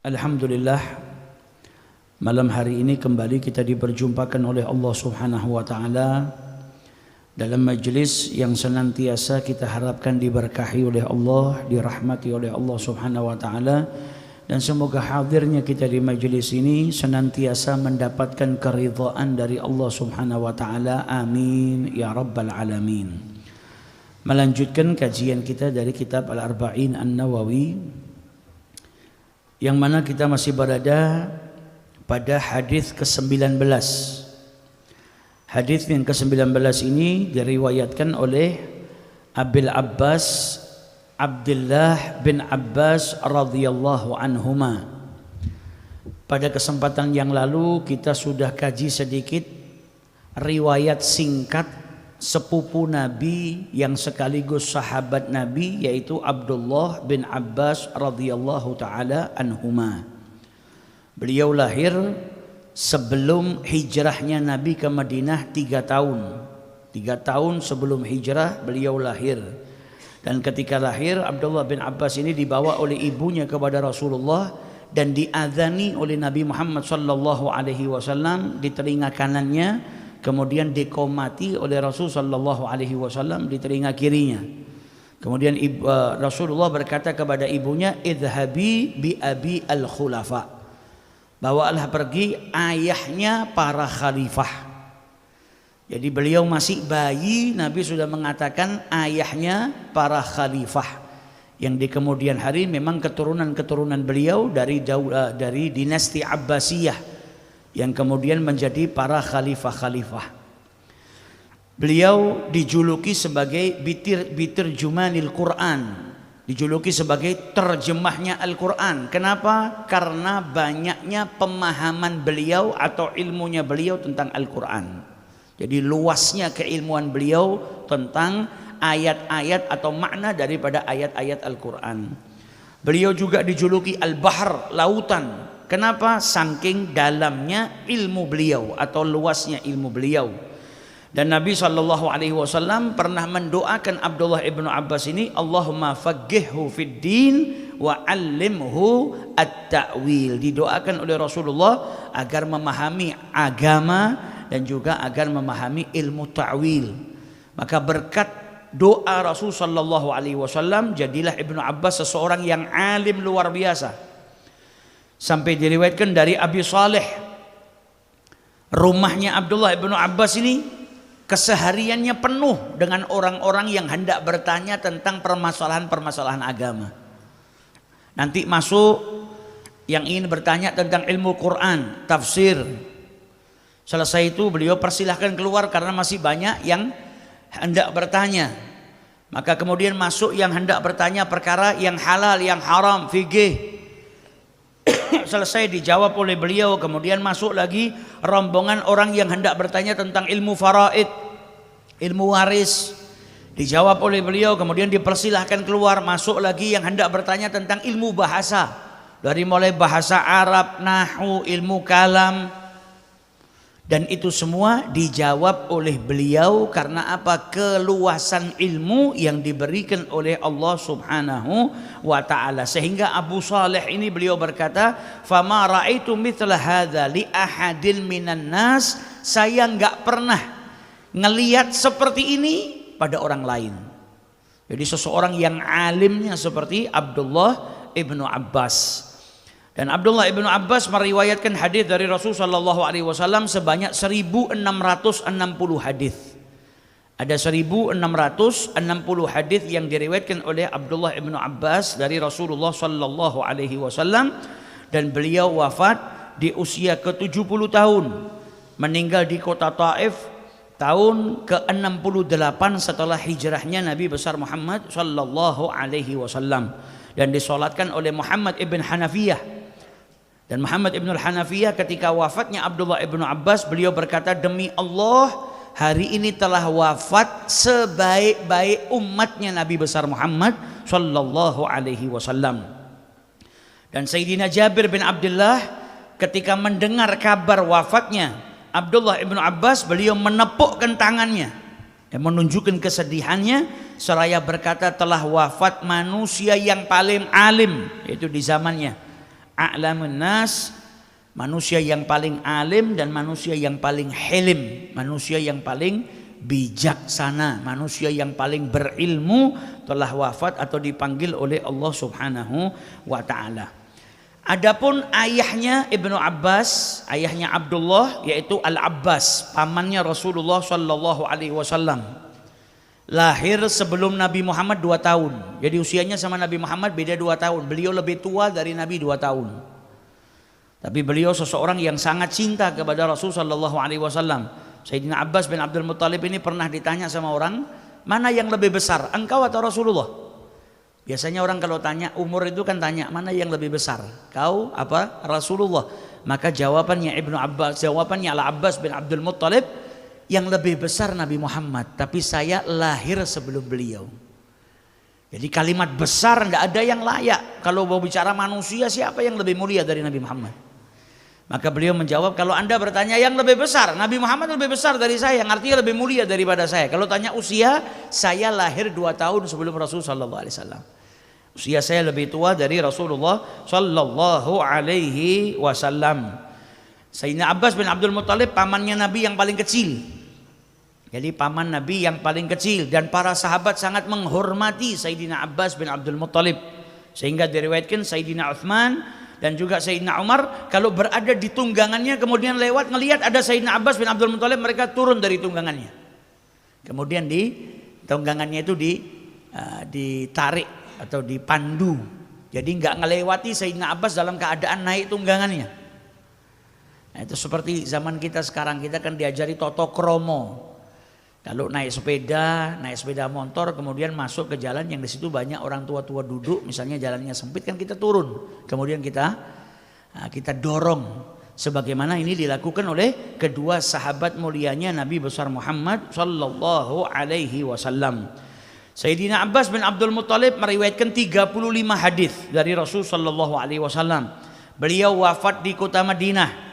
Alhamdulillah, malam hari ini kembali kita diperjumpakan oleh Allah Subhanahu wa taala dalam majlis yang senantiasa kita harapkan diberkahi oleh Allah, dirahmati oleh Allah Subhanahu wa taala, dan semoga hadirnya kita di majlis ini senantiasa mendapatkan keridhaan dari Allah Subhanahu wa taala. Amin ya rabbal alamin. Melanjutkan kajian kita dari kitab Al-Arba'in An-Nawawi, yang mana kita masih berada pada hadis ke-19. Hadis yang ke-19 ini diriwayatkan oleh Abil Abbas Abdullah bin Abbas radhiyallahu anhuma. Pada kesempatan yang lalu kita sudah kaji sedikit riwayat singkat sepupu Nabi yang sekaligus sahabat Nabi, yaitu Abdullah bin Abbas radhiyallahu taala anhuma. Beliau lahir sebelum hijrahnya Nabi ke Madinah 3 tahun. 3 tahun sebelum hijrah beliau lahir. Dan ketika lahir, Abdullah bin Abbas ini dibawa oleh ibunya kepada Rasulullah dan diadzani oleh Nabi Muhammad sallallahu alaihi wasallam di telinga kanannya, kemudian dikomati oleh Rasul sallallahu alaihi wasallam di telinga kirinya. Kemudian Rasulullah berkata kepada ibunya, "Idhabi bi abi al-khulafa." Bawalah pergi ayahnya para khalifah. Jadi beliau masih bayi, Nabi sudah mengatakan ayahnya para khalifah, yang di kemudian hari memang keturunan-keturunan beliau dari dinasti Abbasiyah yang kemudian menjadi para khalifah-khalifah. Beliau dijuluki sebagai bitir jumanil Quran, dijuluki sebagai terjemahnya Al-Quran. Kenapa? Karena banyaknya pemahaman beliau atau ilmunya beliau tentang Al-Quran. Jadi luasnya keilmuan beliau tentang ayat-ayat atau makna daripada ayat-ayat Al-Quran. Beliau juga dijuluki Al-Bahr, lautan. Kenapa? Saking dalamnya ilmu beliau atau luasnya ilmu beliau. Dan Nabi SAW pernah mendoakan Abdullah ibnu Abbas ini, Allahumma faqqihhu fid din wa 'allimhu at-ta'wil. Didoakan oleh Rasulullah agar memahami agama dan juga agar memahami ilmu ta'wil. Maka berkat doa Rasul SAW, jadilah Ibnu Abbas seseorang yang alim luar biasa. Sampai diriwayatkan dari Abi Saleh, rumahnya Abdullah ibnu Abbas ini kesehariannya penuh dengan orang-orang yang hendak bertanya tentang permasalahan-permasalahan agama. Nanti masuk yang ingin bertanya tentang ilmu Quran, tafsir. Selesai itu beliau persilahkan keluar karena masih banyak yang hendak bertanya. Maka kemudian masuk yang hendak bertanya perkara yang halal, yang haram, fikih. Selesai dijawab oleh beliau, kemudian masuk lagi rombongan orang yang hendak bertanya tentang ilmu faraid, ilmu waris, dijawab oleh beliau, kemudian dipersilahkan keluar. Masuk lagi yang hendak bertanya tentang ilmu bahasa, dari mulai bahasa Arab, nahwu, ilmu kalam, dan itu semua dijawab oleh beliau. Karena apa? Keluasan ilmu yang diberikan oleh Allah Subhanahu wa ta'ala. Sehingga Abu Saleh ini beliau berkata, fama ra'aitu mithla hadza li ahadin minan nas. Saya enggak pernah ngelihat seperti ini pada orang lain. Jadi seseorang yang alimnya seperti Abdullah ibnu Abbas. Dan Abdullah ibnu Abbas meriwayatkan hadis dari Rasul sallallahu alaihi wasallam sebanyak 1660 hadis. Ada 1660 hadis yang diriwayatkan oleh Abdullah ibnu Abbas dari Rasulullah sallallahu alaihi wasallam, dan beliau wafat di usia ke-70 tahun, meninggal di kota Taif tahun ke-68 setelah hijrahnya Nabi besar Muhammad sallallahu alaihi wasallam, dan disolatkan oleh Muhammad ibn Hanafiyah. Dan Muhammad ibn Hanafiyah ketika wafatnya Abdullah ibnu Abbas, beliau berkata, demi Allah, hari ini telah wafat sebaik-baik umatnya Nabi besar Muhammad sallallahu alaihi wasallam. Dan Sayyidina Jabir bin Abdullah ketika mendengar kabar wafatnya Abdullah ibnu Abbas, beliau menepukkan tangannya dan menunjukkan kesedihannya seraya berkata, telah wafat manusia yang paling alim, yaitu di zamannya, a'lamun nas, manusia yang paling alim dan manusia yang paling hilim, manusia yang paling bijaksana, manusia yang paling berilmu telah wafat atau dipanggil oleh Allah Subhanahu wa taala. Adapun ayahnya Ibnu Abbas, ayahnya Abdullah yaitu Al-Abbas, pamannya Rasulullah sallallahu alaihi wasallam. Lahir sebelum Nabi Muhammad 2 tahun. Jadi usianya sama Nabi Muhammad beda 2 tahun. Beliau lebih tua dari Nabi 2 tahun. Tapi beliau seseorang yang sangat cinta kepada Rasul sallallahu alaihi wasallam. Sayyidina Abbas bin Abdul Muttalib ini pernah ditanya sama orang, mana yang lebih besar, engkau atau Rasulullah? Biasanya orang kalau tanya umur itu kan tanya, mana yang lebih besar, kau apa Rasulullah? Maka jawabannya Ibnu Abbas, jawabannya Al-Abbas bin Abdul Muttalib, yang lebih besar Nabi Muhammad, tapi saya lahir sebelum beliau. Jadi kalimat besar tidak ada yang layak. Kalau mau bicara manusia, siapa yang lebih mulia dari Nabi Muhammad? Maka beliau menjawab, kalau anda bertanya yang lebih besar, Nabi Muhammad lebih besar dari saya, yang artinya lebih mulia daripada saya. Kalau tanya usia, saya lahir 2 tahun sebelum Rasul sallallahu alaihi wasallam. Usia saya lebih tua dari Rasulullah sallallahu alaihi wasallam. Sayyidina Abbas bin Abdul Muttalib pamannya Nabi yang paling kecil. Jadi paman Nabi yang paling kecil, dan para sahabat sangat menghormati Sayyidina Abbas bin Abdul Muttalib. Sehingga diriwayatkan Sayyidina Uthman dan juga Sayyidina Umar kalau berada di tunggangannya kemudian lewat ngelihat ada Sayyidina Abbas bin Abdul Muttalib, mereka turun dari tunggangannya. Kemudian di tunggangannya itu ditarik atau dipandu. Jadi nggak ngelewati Sayyidina Abbas dalam keadaan naik tunggangannya. Nah, itu seperti zaman kita sekarang, kita kan diajari toto kromo. Kalau naik sepeda motor, kemudian masuk ke jalan yang di situ banyak orang tua-tua duduk, misalnya jalannya sempit, kan kita turun, kemudian kita dorong, sebagaimana ini dilakukan oleh kedua sahabat mulianya Nabi besar Muhammad sallallahu alaihi wasallam. Sayyidina Abbas bin Abdul Muttalib meriwayatkan 35 hadis dari Rasul sallallahu alaihi wasallam. Beliau wafat di kota Madinah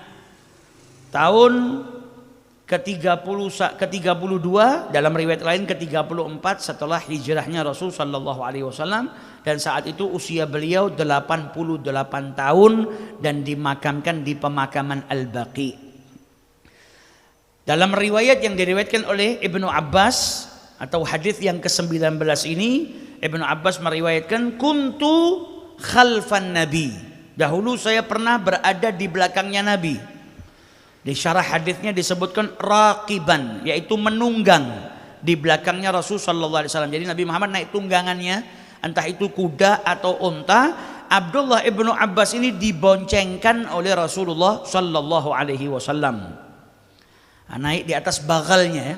tahun ke-32, dalam riwayat lain ke-34 setelah hijrahnya Rasul sallallahu alaihi wasallam, dan saat itu usia beliau 88 tahun dan dimakamkan di pemakaman Al-Baqi. Dalam riwayat yang diriwayatkan oleh Ibnu Abbas atau hadis yang ke-19 ini, Ibnu Abbas meriwayatkan kuntu khalfan nabi. Dahulu saya pernah berada di belakangnya Nabi. Di syarah hadisnya disebutkan raqiban, yaitu menunggang di belakangnya Rasul sallallahu alaihi wasallam. Jadi Nabi Muhammad naik tunggangannya, entah itu kuda atau unta. Abdullah ibnu Abbas ini diboncengkan oleh Rasulullah sallallahu alaihi wasallam. Naik di atas bagalnya ya.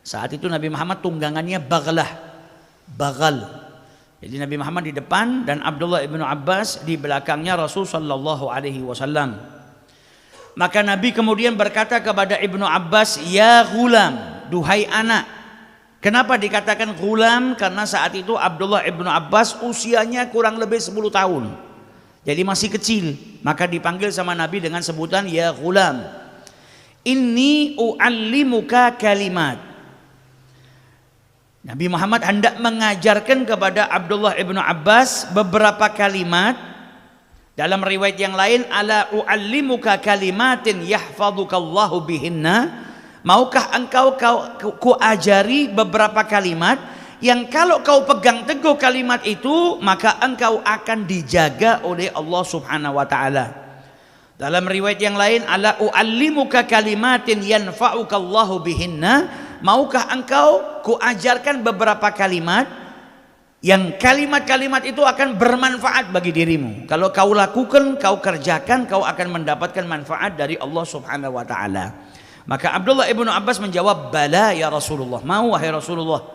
Saat itu Nabi Muhammad tunggangannya bagal. Jadi Nabi Muhammad di depan dan Abdullah ibnu Abbas di belakangnya Rasul sallallahu alaihi wasallam. Maka Nabi kemudian berkata kepada Ibnu Abbas, ya ghulam, duhai anak. Kenapa dikatakan ghulam? Karena saat itu Abdullah ibnu Abbas usianya kurang lebih 10 tahun. Jadi masih kecil. Maka dipanggil sama Nabi dengan sebutan ya ghulam. Inni u'allimuka kalimat. Nabi Muhammad hendak mengajarkan kepada Abdullah ibnu Abbas beberapa kalimat. Dalam riwayat yang lain, ala u'allimuka kalimatin yahfazukallahu bihinna. Maukah engkau ku ajari beberapa kalimat yang kalau kau pegang teguh kalimat itu, maka engkau akan dijaga oleh Allah Subhanahu wa taala. Dalam riwayat yang lain, ala u'allimuka kalimatin yanfa'ukallahu bihinna. Maukah engkau ku ajarkan beberapa kalimat yang kalimat-kalimat itu akan bermanfaat bagi dirimu. Kalau kau lakukan, kau kerjakan, kau akan mendapatkan manfaat dari Allah Subhanahu wa taala. Maka Abdullah ibnu Abbas menjawab, bala ya Rasulullah, mau wahai Rasulullah.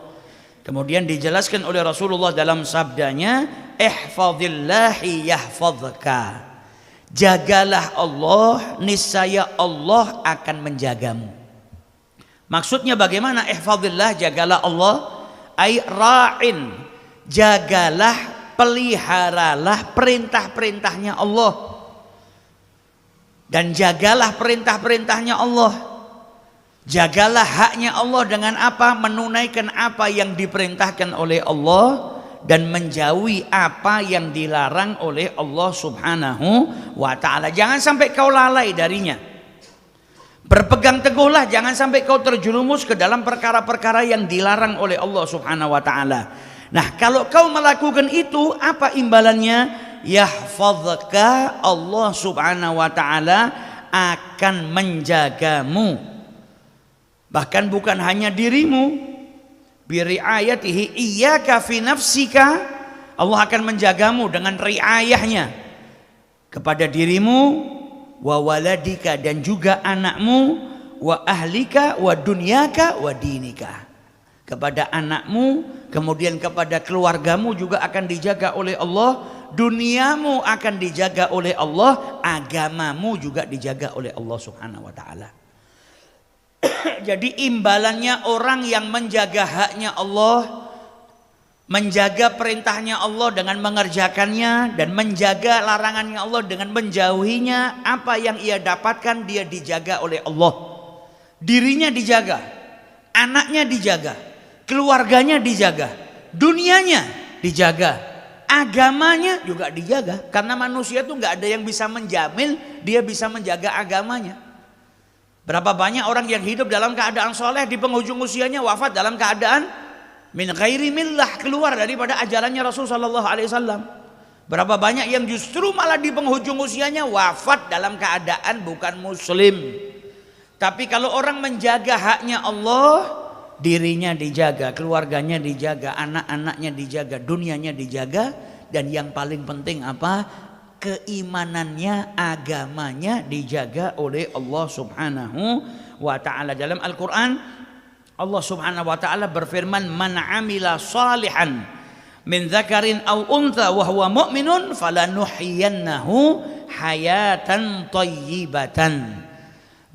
Kemudian dijelaskan oleh Rasulullah dalam sabdanya, ihfazillahi yahfazka. Jagalah Allah, niscaya Allah akan menjagamu. Maksudnya bagaimana ihfazillah, jagalah Allah? Ai ra'in, jagalah, peliharalah perintah-perintahnya Allah, dan jagalah perintah-perintahnya Allah. Jagalah haknya Allah dengan apa? Menunaikan apa yang diperintahkan oleh Allah dan menjauhi apa yang dilarang oleh Allah Subhanahu wa ta'ala. Jangan sampai kau lalai darinya. Berpegang teguhlah, jangan sampai kau terjerumus ke dalam perkara-perkara yang dilarang oleh Allah Subhanahu wa ta'ala. Nah, kalau kau melakukan itu, apa imbalannya? Yahfazka, Allah Subhanahu wa ta'ala akan menjagamu. Bahkan bukan hanya dirimu, biriayatihi iyyaka fi nafsika, Allah akan menjagamu dengan riayahnya kepada dirimu, wa waladika dan juga anakmu, wa ahlika wa dunyaka wa dinika, kepada anakmu kemudian kepada keluargamu juga akan dijaga oleh Allah, duniamu akan dijaga oleh Allah, agamamu juga dijaga oleh Allah Subhanahu wa ta'ala. Jadi imbalannya orang yang menjaga haknya Allah, menjaga perintahnya Allah dengan mengerjakannya, dan menjaga larangannya Allah dengan menjauhinya, apa yang ia dapatkan dia dijaga oleh Allah. Dirinya dijaga, anaknya dijaga, keluarganya dijaga, dunianya dijaga, agamanya juga dijaga. Karena manusia itu nggak ada yang bisa menjamin dia bisa menjaga agamanya. Berapa banyak orang yang hidup dalam keadaan soleh, di penghujung usianya wafat dalam keadaan min ghairi millah, keluar daripada ajarannya Rasul sallallahu alaihi wasallam. Berapa banyak yang justru malah di penghujung usianya wafat dalam keadaan bukan muslim. Tapi kalau orang menjaga haknya Allah, dirinya dijaga, keluarganya dijaga, anak-anaknya dijaga, dunianya dijaga, dan yang paling penting apa? Keimanannya, agamanya dijaga oleh Allah Subhanahu wa ta'ala. Dalam Al-Quran Allah Subhanahu wa ta'ala berfirman, man amila salihan min dzakarin aw untha wa huwa mu'minun falanuhyiyannahu hayatan thayyibatan.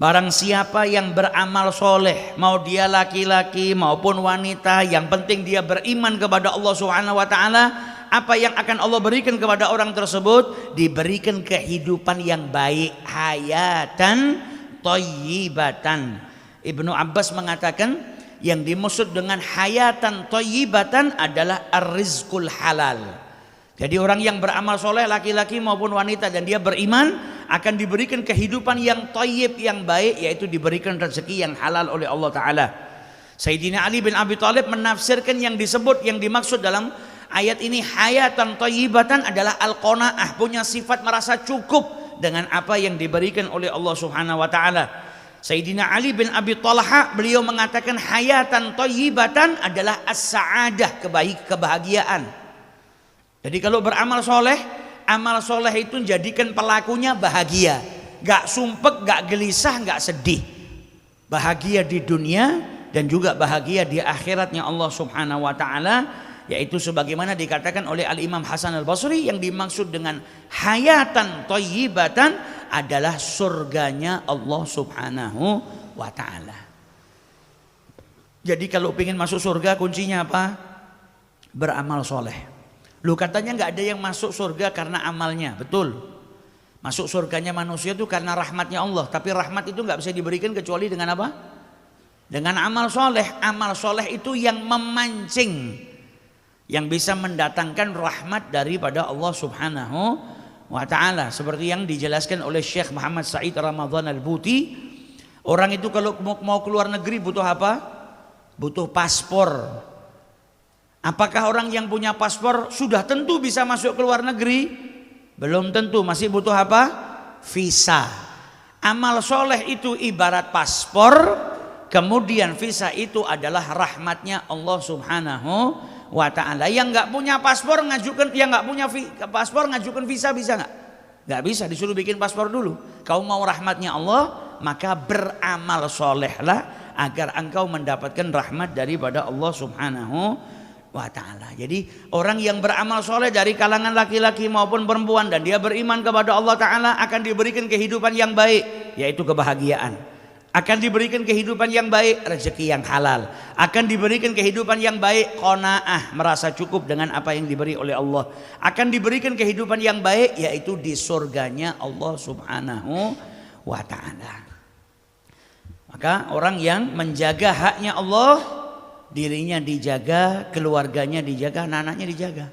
Barang siapa yang beramal soleh, mau dia laki-laki maupun wanita, yang penting dia beriman kepada Allah Subhanahu wa ta'ala, apa yang akan Allah berikan kepada orang tersebut? Diberikan kehidupan yang baik, hayatan thayyibatan. Ibnu Abbas mengatakan yang dimaksud dengan hayatan thayyibatan adalah ar-rizqul halal. Jadi orang yang beramal soleh, laki-laki maupun wanita, dan dia beriman, akan diberikan kehidupan yang thayyib, yang baik, yaitu diberikan rezeki yang halal oleh Allah Ta'ala. Sayyidina Ali bin Abi Thalib menafsirkan yang disebut, yang dimaksud dalam ayat ini hayatan thayyibatan adalah al-qanaah, punya sifat merasa cukup dengan apa yang diberikan oleh Allah Subhanahu wa ta'ala. Sayyidina Ali bin Abi Talha beliau mengatakan hayatan thayyibatan adalah as-sa'adah, kebahagiaan. Jadi kalau beramal soleh, amal soleh itu jadikan pelakunya bahagia, gak sumpek, gak gelisah, gak sedih, bahagia di dunia dan juga bahagia di akhiratnya Allah Subhanahu wa ta'ala. Yaitu sebagaimana dikatakan oleh Al-Imam Hasan Al-Basri, yang dimaksud dengan hayatan thayyibatan adalah surganya Allah Subhanahu wa ta'ala. Jadi kalau ingin masuk surga kuncinya apa? Beramal soleh. Lu katanya nggak ada yang masuk surga karena amalnya, betul. Masuk surganya manusia itu karena rahmatnya Allah. Tapi rahmat itu nggak bisa diberikan kecuali dengan apa? Dengan amal soleh. Amal soleh itu yang memancing, yang bisa mendatangkan rahmat daripada Allah Subhanahu wa ta'ala. Seperti yang dijelaskan oleh Syekh Muhammad Said Ramadhan Al-Buti, orang itu kalau mau keluar negeri butuh apa? Butuh paspor. Apakah orang yang punya paspor sudah tentu bisa masuk ke luar negeri? Belum tentu, masih butuh apa? Visa. Amal soleh itu ibarat paspor, kemudian visa itu adalah rahmatnya Allah Subhanahu wa ta'ala. Yang nggak punya paspor ngajukan, yang nggak punya paspor ngajukan visa bisa nggak? Nggak bisa, disuruh bikin paspor dulu. Kau mau rahmatnya Allah, maka beramal solehlah agar engkau mendapatkan rahmat daripada Allah Subhanahu wa ta'ala. Jadi orang yang beramal soleh dari kalangan laki-laki maupun perempuan, dan dia beriman kepada Allah Ta'ala, akan diberikan kehidupan yang baik, yaitu kebahagiaan. Akan diberikan kehidupan yang baik, rezeki yang halal. Akan diberikan kehidupan yang baik, qanaah, merasa cukup dengan apa yang diberi oleh Allah. Akan diberikan kehidupan yang baik, yaitu di surganya Allah Subhanahu wa ta'ala. Maka orang yang menjaga haknya Allah, dirinya dijaga, keluarganya dijaga, anak-anaknya dijaga.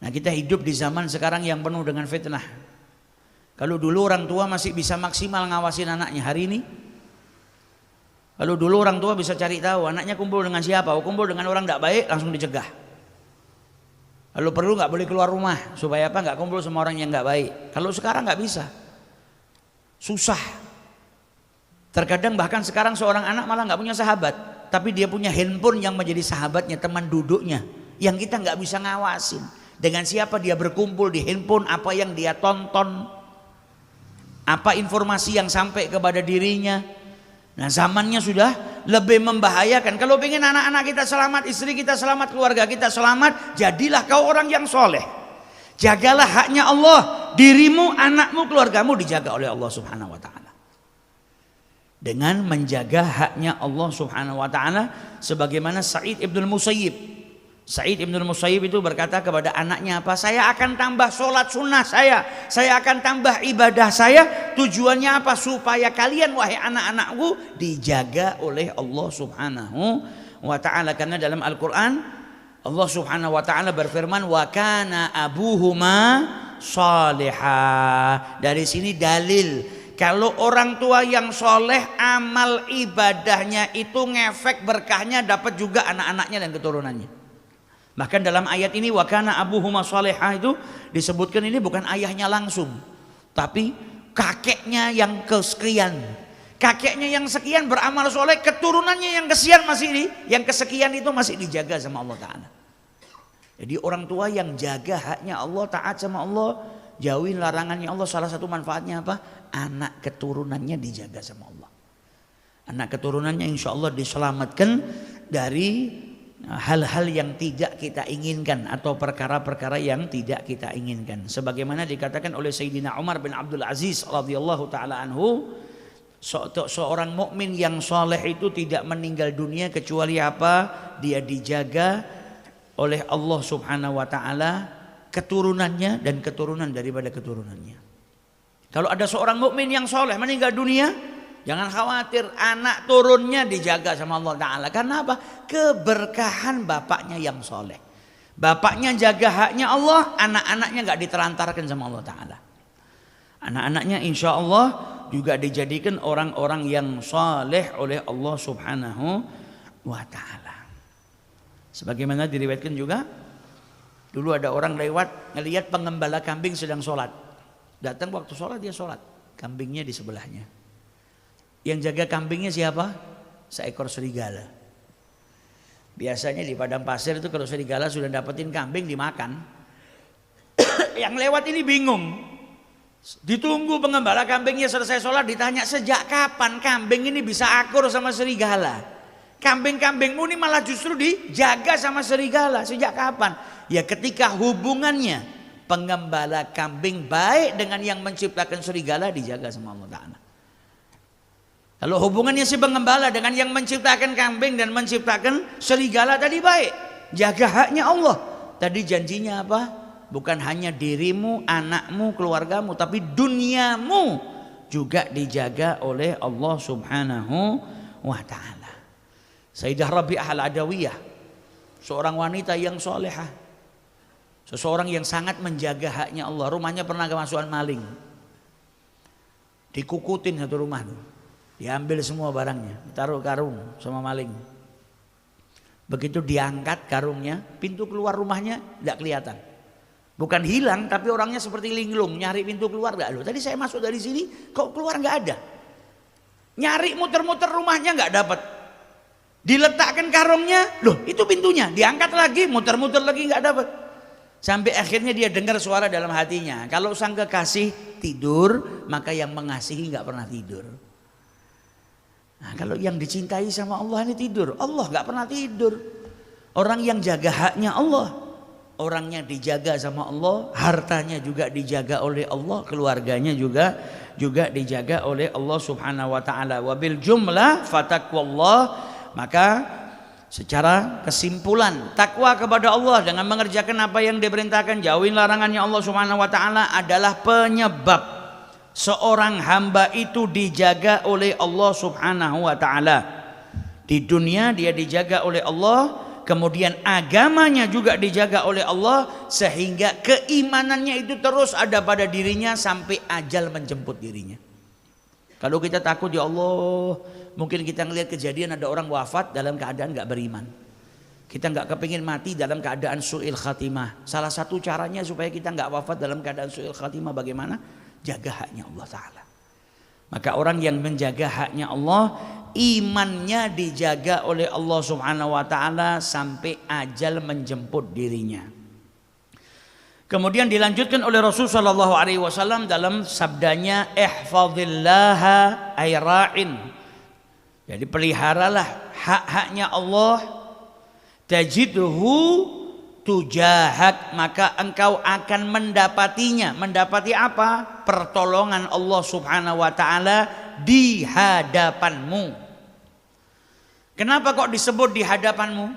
Nah, kita hidup di zaman sekarang yang penuh dengan fitnah. Kalau dulu orang tua masih bisa maksimal ngawasin anaknya, hari ini kalau dulu orang tua bisa cari tahu anaknya kumpul dengan siapa, kumpul dengan orang tidak baik langsung dicegah. Kalau perlu nggak boleh keluar rumah supaya apa? Nggak kumpul sama orang yang nggak baik. Kalau sekarang nggak bisa, susah. Terkadang bahkan sekarang seorang anak malah nggak punya sahabat, tapi dia punya handphone yang menjadi sahabatnya, teman duduknya, yang kita nggak bisa ngawasin. Dengan siapa dia berkumpul di handphone, apa yang dia tonton, apa informasi yang sampai kepada dirinya. Nah, zamannya sudah lebih membahayakan. Kalau ingin anak-anak kita selamat, istri kita selamat, keluarga kita selamat, jadilah kau orang yang soleh. Jagalah haknya Allah, dirimu, anakmu, keluargamu dijaga oleh Allah Subhanahu wa ta'ala. Dengan menjaga haknya Allah Subhanahu wa ta'ala, sebagaimana Sa'id ibnul Musayyib. Sa'id ibnul Musayyib itu berkata kepada anaknya apa? Saya akan tambah sholat sunnah saya akan tambah ibadah saya. Tujuannya apa? Supaya kalian wahai anak-anakku dijaga oleh Allah Subhanahu wa ta'ala. Karena dalam Al-Quran Allah Subhanahu wa ta'ala berfirman, wa kana abuhuma salihah. Dari sini dalil kalau orang tua yang soleh, amal ibadahnya itu ngefek berkahnya dapat juga anak-anaknya dan keturunannya. Bahkan dalam ayat ini wa kana abuhuma salihah itu disebutkan ini bukan ayahnya langsung, tapi kakeknya yang kesekian. Kakeknya yang sekian beramal soleh, keturunannya yang kesekian yang kesekian itu masih dijaga sama Allah Ta'ala. Jadi orang tua yang jaga haknya Allah, taat sama Allah, jauhin larangannya Allah, salah satu manfaatnya apa? Anak keturunannya dijaga sama Allah. Anak keturunannya insya Allah diselamatkan dari hal-hal yang tidak kita inginkan atau perkara-perkara yang tidak kita inginkan. Sebagaimana dikatakan oleh Sayyidina Umar bin Abdul Aziz radhiyallahu taala anhu, seorang mukmin yang soleh itu tidak meninggal dunia kecuali apa? Dia dijaga oleh Allah Subhanahu wa taala keturunannya dan keturunan daripada keturunannya. Kalau ada seorang mukmin yang soleh meninggal dunia, jangan khawatir, anak turunnya dijaga sama Allah Ta'ala. Karena apa? Keberkahan bapaknya yang soleh. Bapaknya jaga haknya Allah, anak-anaknya gak ditelantarkan sama Allah Ta'ala. Anak-anaknya insya Allah juga dijadikan orang-orang yang soleh oleh Allah Subhanahu wa Ta'ala. Sebagaimana diriwayatkan juga, dulu ada orang lewat ngelihat pengembala kambing sedang sholat. Datang waktu sholat dia sholat, kambingnya di sebelahnya. Yang jaga kambingnya siapa? Seekor serigala. Biasanya di padang pasir itu kalau serigala sudah dapetin kambing dimakan. Yang lewat ini bingung. Ditunggu pengembala kambingnya selesai sholat, ditanya sejak kapan kambing ini bisa akur sama serigala? Kambing-kambingmu ini malah justru dijaga sama serigala. Sejak kapan? Ya ketika hubungannya pengembala kambing baik dengan yang menciptakan serigala dijaga sama Allah Ta'ala. Kalau hubungannya si pengembala dengan yang menciptakan kambing dan menciptakan serigala tadi baik, jaga haknya Allah. Tadi janjinya apa? Bukan hanya dirimu, anakmu, keluargamu, tapi duniamu juga dijaga oleh Allah Subhanahu wa Ta'ala. Sayyidah Rabi'ah Al-Adawiyah, seorang wanita yang solehah, seseorang yang sangat menjaga haknya Allah. Rumahnya pernah kemasukan maling, dikukutin satu rumah tuh. Diambil semua barangnya, taruh karung sama maling. Begitu diangkat karungnya, pintu keluar rumahnya tidak kelihatan. Bukan hilang, tapi orangnya seperti linglung, nyari pintu keluar nggak? Loh, tadi saya masuk dari sini, kok keluar nggak ada? Nyari muter-muter rumahnya nggak dapat. Diletakkan karungnya, loh itu pintunya. Diangkat lagi, muter-muter lagi nggak dapat. Sampai akhirnya dia dengar suara dalam hatinya. Kalau sang kekasih tidur, maka yang mengasihi nggak pernah tidur. Nah, kalau yang dicintai sama Allah ini tidur, Allah gak pernah tidur. Orang yang jaga haknya Allah, orangnya dijaga sama Allah, hartanya juga dijaga oleh Allah, keluarganya juga dijaga oleh Allah Subhanahu wa Ta'ala. Wabil jumlah fatakwallah. Maka secara kesimpulan, takwa kepada Allah dengan mengerjakan apa yang diperintahkan, jauhin larangannya Allah Subhanahu wa Ta'ala adalah penyebab seorang hamba itu dijaga oleh Allah Subhanahu wa Ta'ala. Di dunia dia dijaga oleh Allah, kemudian agamanya juga dijaga oleh Allah, sehingga keimanannya itu terus ada pada dirinya sampai ajal menjemput dirinya. Kalau kita takut, ya Allah, mungkin kita ngelihat kejadian ada orang wafat dalam keadaan gak beriman. Kita gak kepingin mati dalam keadaan su'il khatimah. Salah satu caranya supaya kita gak wafat dalam keadaan su'il khatimah bagaimana? Jaga haknya Allah Ta'ala. Maka orang yang menjaga haknya Allah, imannya dijaga oleh Allah Subhanahu wa Ta'ala sampai ajal menjemput dirinya. Kemudian dilanjutkan oleh Rasul sallallahu alaihi wasallam dalam sabdanya, ihfazillaha ay ra'in. Jadi peliharalah hak-haknya Allah, tajidhu tujahak, maka engkau akan mendapatinya. Mendapati apa? Pertolongan Allah Subhanahu wa Ta'ala di hadapanmu. Kenapa kok disebut di hadapanmu?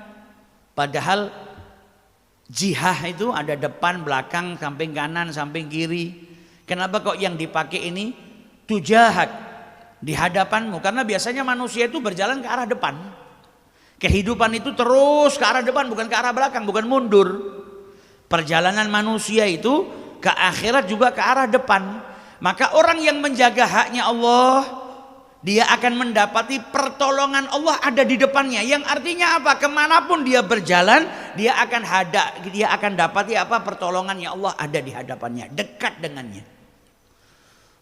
Padahal jihah itu ada depan, belakang, samping kanan, samping kiri. Kenapa kok yang dipakai ini tujahak, di hadapanmu? Karena biasanya manusia itu berjalan ke arah depan. Kehidupan itu terus ke arah depan, bukan ke arah belakang, bukan mundur. Perjalanan manusia itu ke akhirat juga ke arah depan. Maka orang yang menjaga haknya Allah, dia akan mendapati pertolongan Allah ada di depannya. Yang artinya apa? Kemanapun dia berjalan, dia akan dapati apa? Pertolongannya Allah ada di hadapannya, dekat dengannya.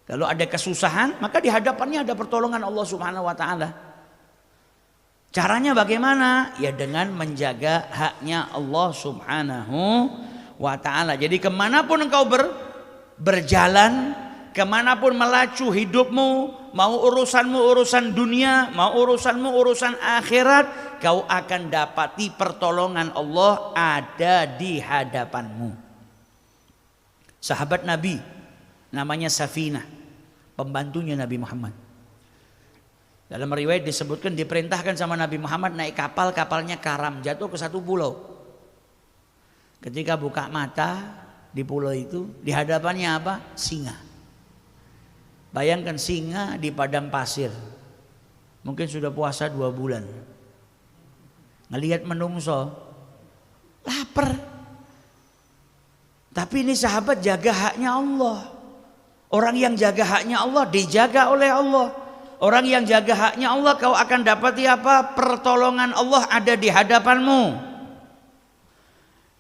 Kalau ada kesusahan, maka di hadapannya ada pertolongan Allah Subhanahu wa Ta'ala. Caranya bagaimana? Ya dengan menjaga haknya Allah Subhanahu wa Ta'ala. Jadi kemanapun engkau berjalan, kemanapun melacu hidupmu, mau urusanmu urusan dunia, mau urusanmu urusan akhirat, kau akan dapati pertolongan Allah ada di hadapanmu. Sahabat Nabi namanya Safinah, pembantunya Nabi Muhammad. Dalam riwayat disebutkan diperintahkan sama Nabi Muhammad naik kapal, kapalnya karam, jatuh ke satu pulau. Ketika buka mata di pulau itu, di hadapannya apa? Singa. Bayangkan singa di padang pasir. Mungkin sudah puasa 2 bulan. Ngelihat menungso, lapar. Tapi ini sahabat jaga haknya Allah. Orang yang jaga haknya Allah dijaga oleh Allah. Orang yang jaga haknya Allah, kau akan dapati apa? Pertolongan Allah ada di hadapanmu.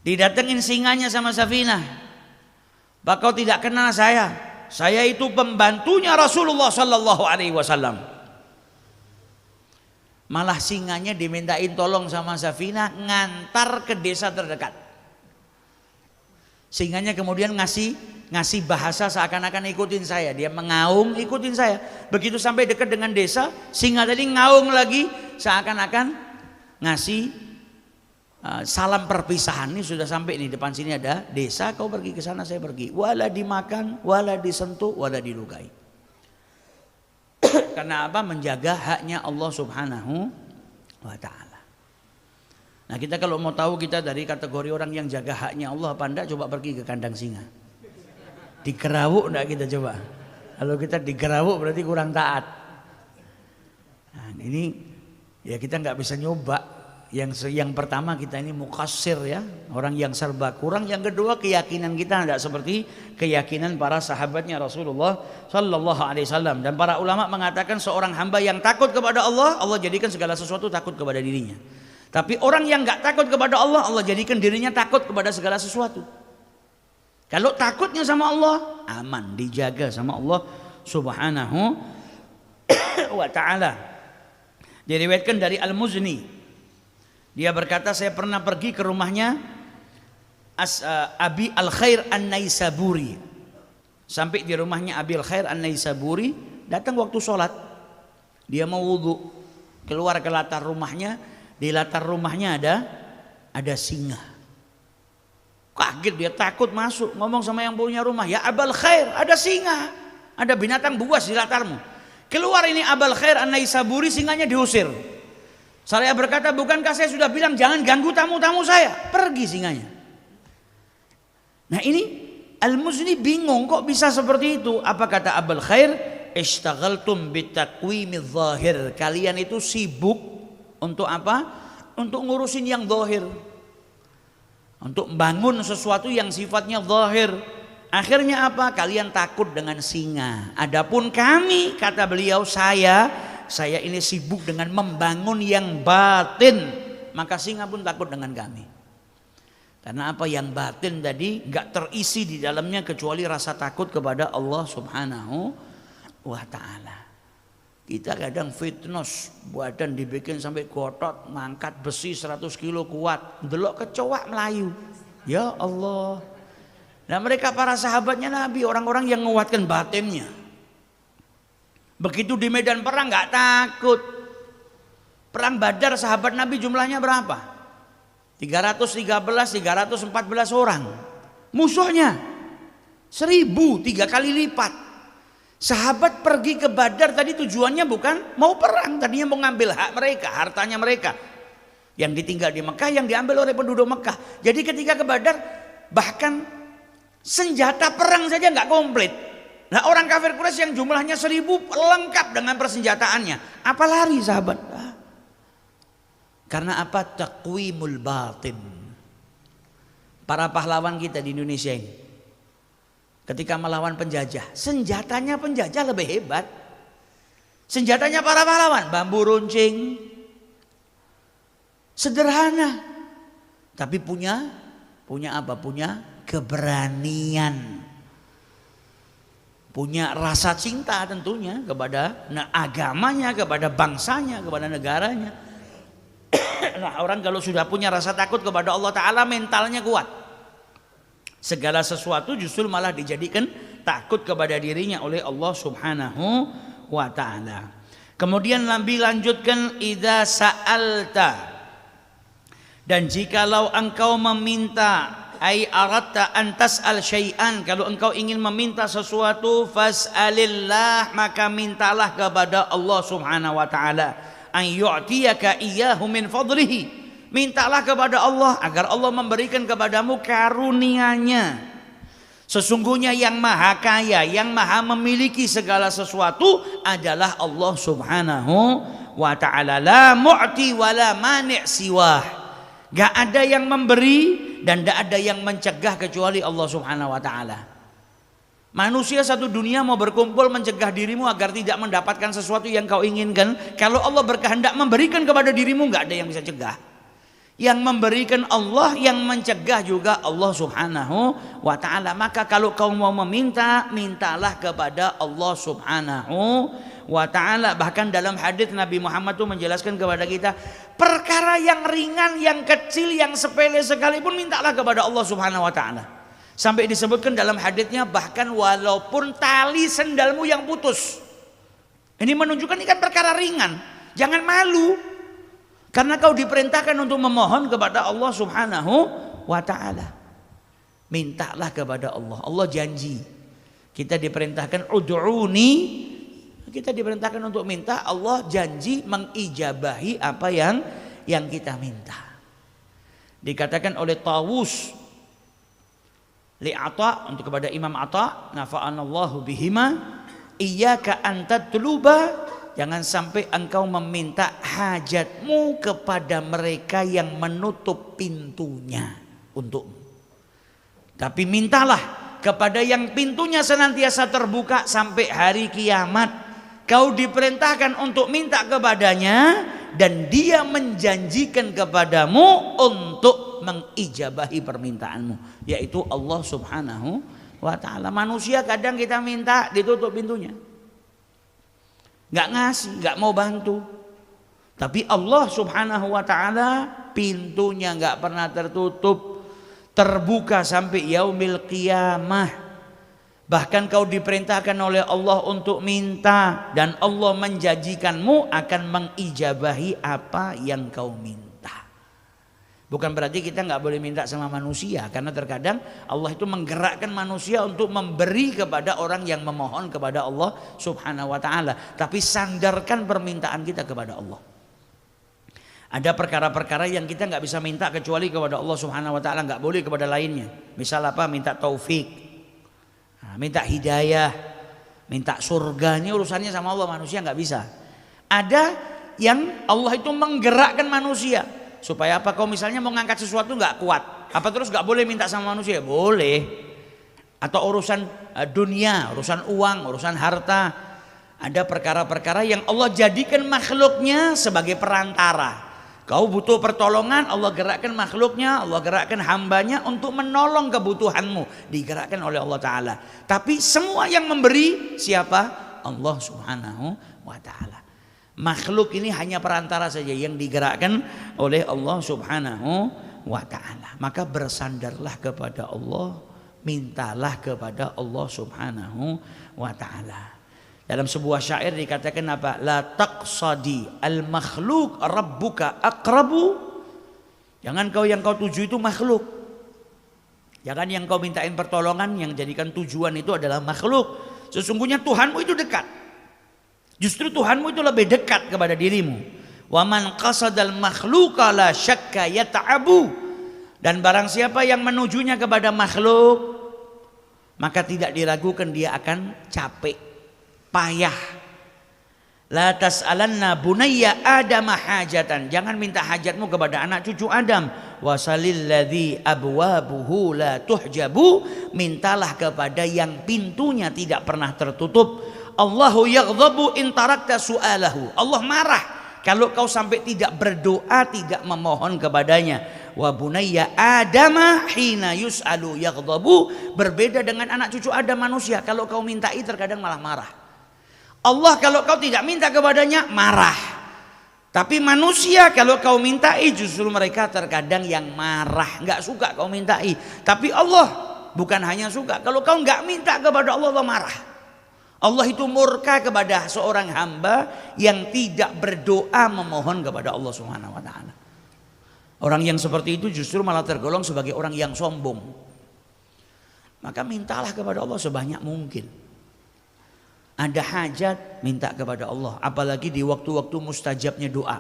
Didatengin singanya sama Safinah. Bah, kau tidak kenal saya. Saya itu pembantunya Rasulullah sallallahu alaihi wasallam. Malah singanya dimintain tolong sama Safinah ngantar ke desa terdekat. Singanya kemudian ngasih bahasa seakan-akan ikutin saya. Dia mengaum ikutin saya. Begitu sampai dekat dengan desa, singa tadi ngaum lagi seakan-akan ngasih salam perpisahan. Ini sudah sampai nih, depan sini ada desa, kau pergi ke sana, saya pergi. Wala dimakan, wala disentuh, wala dilukai. Karena apa? Menjaga haknya Allah Subhanahu wa Ta'ala. Nah, kita kalau mau tahu kita dari kategori orang yang jaga haknya Allah apa enggak, coba pergi ke kandang singa. Digerawuk enggak kita coba? Kalau kita digerawuk berarti kurang taat. Nah, ini ya kita nggak bisa nyoba. Yang pertama kita ini muqassir ya, orang yang serba kurang. Yang kedua keyakinan kita tidak seperti keyakinan para sahabatnya Rasulullah Sallallahu Alaihi Wasallam. Dan para ulama mengatakan seorang hamba yang takut kepada Allah, Allah jadikan segala sesuatu takut kepada dirinya. Tapi orang yang nggak takut kepada Allah, Allah jadikan dirinya takut kepada segala sesuatu. Kalau takutnya sama Allah, aman, dijaga sama Allah Subhanahu wa Ta'ala. Diriwayatkan dari Al-Muzni, dia berkata, saya pernah pergi ke rumahnya Abi Al-Khair An-Naisaburi. Sampai di rumahnya Abi Al-Khair An-Naisaburi, datang waktu sholat, dia mau wudhu, keluar ke latar rumahnya. Di latar rumahnya ada singa. Kaget dia, takut masuk, ngomong sama yang punya rumah, ya Abul Khair, ada singa, ada binatang buas di latarmu. Keluar ini Abul Khair An-Naisaburi, singanya diusir. Saya berkata, bukankah saya sudah bilang jangan ganggu tamu-tamu saya? Pergi singanya. Nah ini Al-Muzni bingung, kok bisa seperti itu? Apa kata Abul Khair? Ishtaghaltum bitakwimidz zahir. Kalian itu sibuk Untuk apa? Untuk ngurusin yang zahir. Untuk membangun sesuatu yang sifatnya zahir. Akhirnya apa? Kalian takut dengan singa. Adapun kami, kata beliau, saya ini sibuk dengan membangun yang batin. Maka singa pun takut dengan kami. Karena apa? Yang batin tadi gak terisi di dalamnya kecuali rasa takut kepada Allah Subhanahu wa ta'ala. Kita kadang fitness, badan dibikin sampai gotot, mangkat besi 100 kilo kuat, delok kecoak Melayu. Ya Allah. Nah mereka para sahabatnya Nabi, orang-orang yang menguatkan batinnya. Begitu di medan perang nggak takut. Perang Badar sahabat Nabi jumlahnya berapa? 313, 314 orang. Musuhnya 1000, 3 kali lipat. Sahabat pergi ke Badar tadi tujuannya bukan mau perang, tadinya mau ngambil hak mereka, hartanya mereka yang ditinggal di Mekah, yang diambil oleh penduduk Mekah. Jadi ketika ke Badar bahkan senjata perang saja nggak komplit. Nah orang kafir Quraisy yang jumlahnya 1000 lengkap dengan persenjataannya, apa lari sahabat? Karena apa? Taqwimul batin. Para pahlawan kita di Indonesia ini ketika melawan penjajah, senjatanya penjajah lebih hebat. Senjatanya para pahlawan bambu runcing, sederhana, tapi punya apa? Punya keberanian, punya rasa cinta tentunya kepada agamanya, kepada bangsanya, kepada negaranya. Nah orang kalau sudah punya rasa takut kepada Allah Ta'ala, mentalnya kuat. Segala sesuatu justru malah dijadikan takut kepada dirinya oleh Allah Subhanahu wa ta'ala. Kemudian Nabi lanjutkan, idza sa'alta, dan jikalau engkau meminta, ai aradta an tas'al syai'an, kalau engkau ingin meminta sesuatu, fas'alillah, maka mintalah kepada Allah Subhanahu wa ta'ala, an yu'tiyaka iyyahu min fadlihi. Mintalah kepada Allah agar Allah memberikan kepadamu karunia-Nya. Sesungguhnya yang maha kaya, yang maha memiliki segala sesuatu adalah Allah Subhanahu wa ta'ala. La mu'ti wa la mani' siwah. Gak ada yang memberi dan gak ada yang mencegah kecuali Allah Subhanahu wa ta'ala. Manusia satu dunia mau berkumpul mencegah dirimu agar tidak mendapatkan sesuatu yang kau inginkan. Kalau Allah berkehendak memberikan kepada dirimu, gak ada yang bisa cegah. Yang memberikan Allah, yang mencegah juga Allah Subhanahu wa ta'ala. Maka kalau kau mau meminta, mintalah kepada Allah Subhanahu wa ta'ala. Bahkan dalam hadis Nabi Muhammad itu menjelaskan kepada kita, perkara yang ringan, yang kecil, yang sepele sekalipun mintalah kepada Allah Subhanahu wa ta'ala. Sampai disebutkan dalam hadisnya, bahkan walaupun tali sendalmu yang putus. Ini menunjukkan ini kan perkara ringan. Jangan malu. Karena kau diperintahkan untuk memohon kepada Allah Subhanahu wa ta'ala. Mintalah kepada Allah. Allah janji. Kita diperintahkan ud'uni. Kita diperintahkan untuk minta. Allah janji mengijabahi apa yang kita minta. Dikatakan oleh Tawus li Ata, untuk kepada Imam Ata, nafa'anallahu bihima, iyyaka an tatluba, jangan sampai engkau meminta hajatmu kepada mereka yang menutup pintunya untukmu. Tapi mintalah kepada yang pintunya senantiasa terbuka sampai hari kiamat. Kau diperintahkan untuk minta kepadanya dan dia menjanjikan kepadamu untuk mengijabahi permintaanmu, yaitu Allah Subhanahu wa ta'ala. Manusia kadang kita minta ditutup pintunya, nggak ngasih, nggak mau bantu. Tapi Allah Subhanahu wa ta'ala pintunya nggak pernah tertutup, terbuka sampai yaumil qiyamah. Bahkan kau diperintahkan oleh Allah untuk minta, dan Allah menjanjikanmu akan mengijabahi apa yang kau minta. Bukan berarti kita nggak boleh minta sama manusia, karena terkadang Allah itu menggerakkan manusia untuk memberi kepada orang yang memohon kepada Allah Subhanahu wa ta'ala. Tapi sandarkan permintaan kita kepada Allah. Ada perkara-perkara yang kita nggak bisa minta kecuali kepada Allah Subhanahu wa ta'ala, nggak boleh kepada lainnya. Misal apa? Minta taufik, minta hidayah, minta surga. Ini urusannya sama Allah, manusia nggak bisa. Ada yang Allah itu menggerakkan manusia. Supaya apa? Kau misalnya mau ngangkat sesuatu nggak kuat, apa terus nggak boleh minta sama manusia? Boleh. Atau urusan dunia, urusan uang, urusan harta, ada perkara-perkara yang Allah jadikan makhluknya sebagai perantara. Kau butuh pertolongan, Allah gerakkan makhluknya, Allah gerakkan hambanya untuk menolong kebutuhanmu, digerakkan oleh Allah Ta'ala. Tapi semua yang memberi siapa? Allah Subhanahu wa Ta'ala. Makhluk ini hanya perantara saja yang digerakkan oleh Allah Subhanahu wa Ta'ala. Maka bersandarlah kepada Allah, mintalah kepada Allah Subhanahu wa Ta'ala. Dalam sebuah syair dikatakan apa? La taqsadi al makhluk rabbuka aqrabu. Jangan yang kau tuju itu makhluk. Jangan yang kau mintain pertolongan, yang jadikan tujuan itu adalah makhluk. Sesungguhnya Tuhanmu itu dekat. Justru Tuhanmu itu lebih dekat kepada dirimu. Wa man qasadal makhluqa la syakka yata'abu. Dan barang siapa yang menujunya kepada makhluk, maka tidak diragukan dia akan capek, payah. La tas'alanna bunayya Adam hajatan. Jangan minta hajatmu kepada anak cucu Adam. Wasalil ladzi abwabuhu la tuhjabu. Mintalah kepada yang pintunya tidak pernah tertutup. Allahu yaghdabu in tarakta su'alahu. Allah marah kalau kau sampai tidak berdoa, tidak memohon kepadanya. Wa bunayya Adama hina yus'alu yaghdabu. Berbeda dengan anak cucu Adam manusia. Kalau kau mintai terkadang malah marah. Allah kalau kau tidak minta kepadanya marah. Tapi manusia kalau kau mintai justru mereka terkadang yang marah, nggak suka kau mintai. Tapi Allah bukan hanya suka, kalau kau nggak minta kepada Allah, Allah marah. Allah itu murka kepada seorang hamba yang tidak berdoa memohon kepada Allah Subhanahu wa Ta'ala. Orang yang seperti itu justru malah tergolong sebagai orang yang sombong. Maka mintalah kepada Allah sebanyak mungkin. Ada hajat, minta kepada Allah. Apalagi di waktu-waktu mustajabnya doa.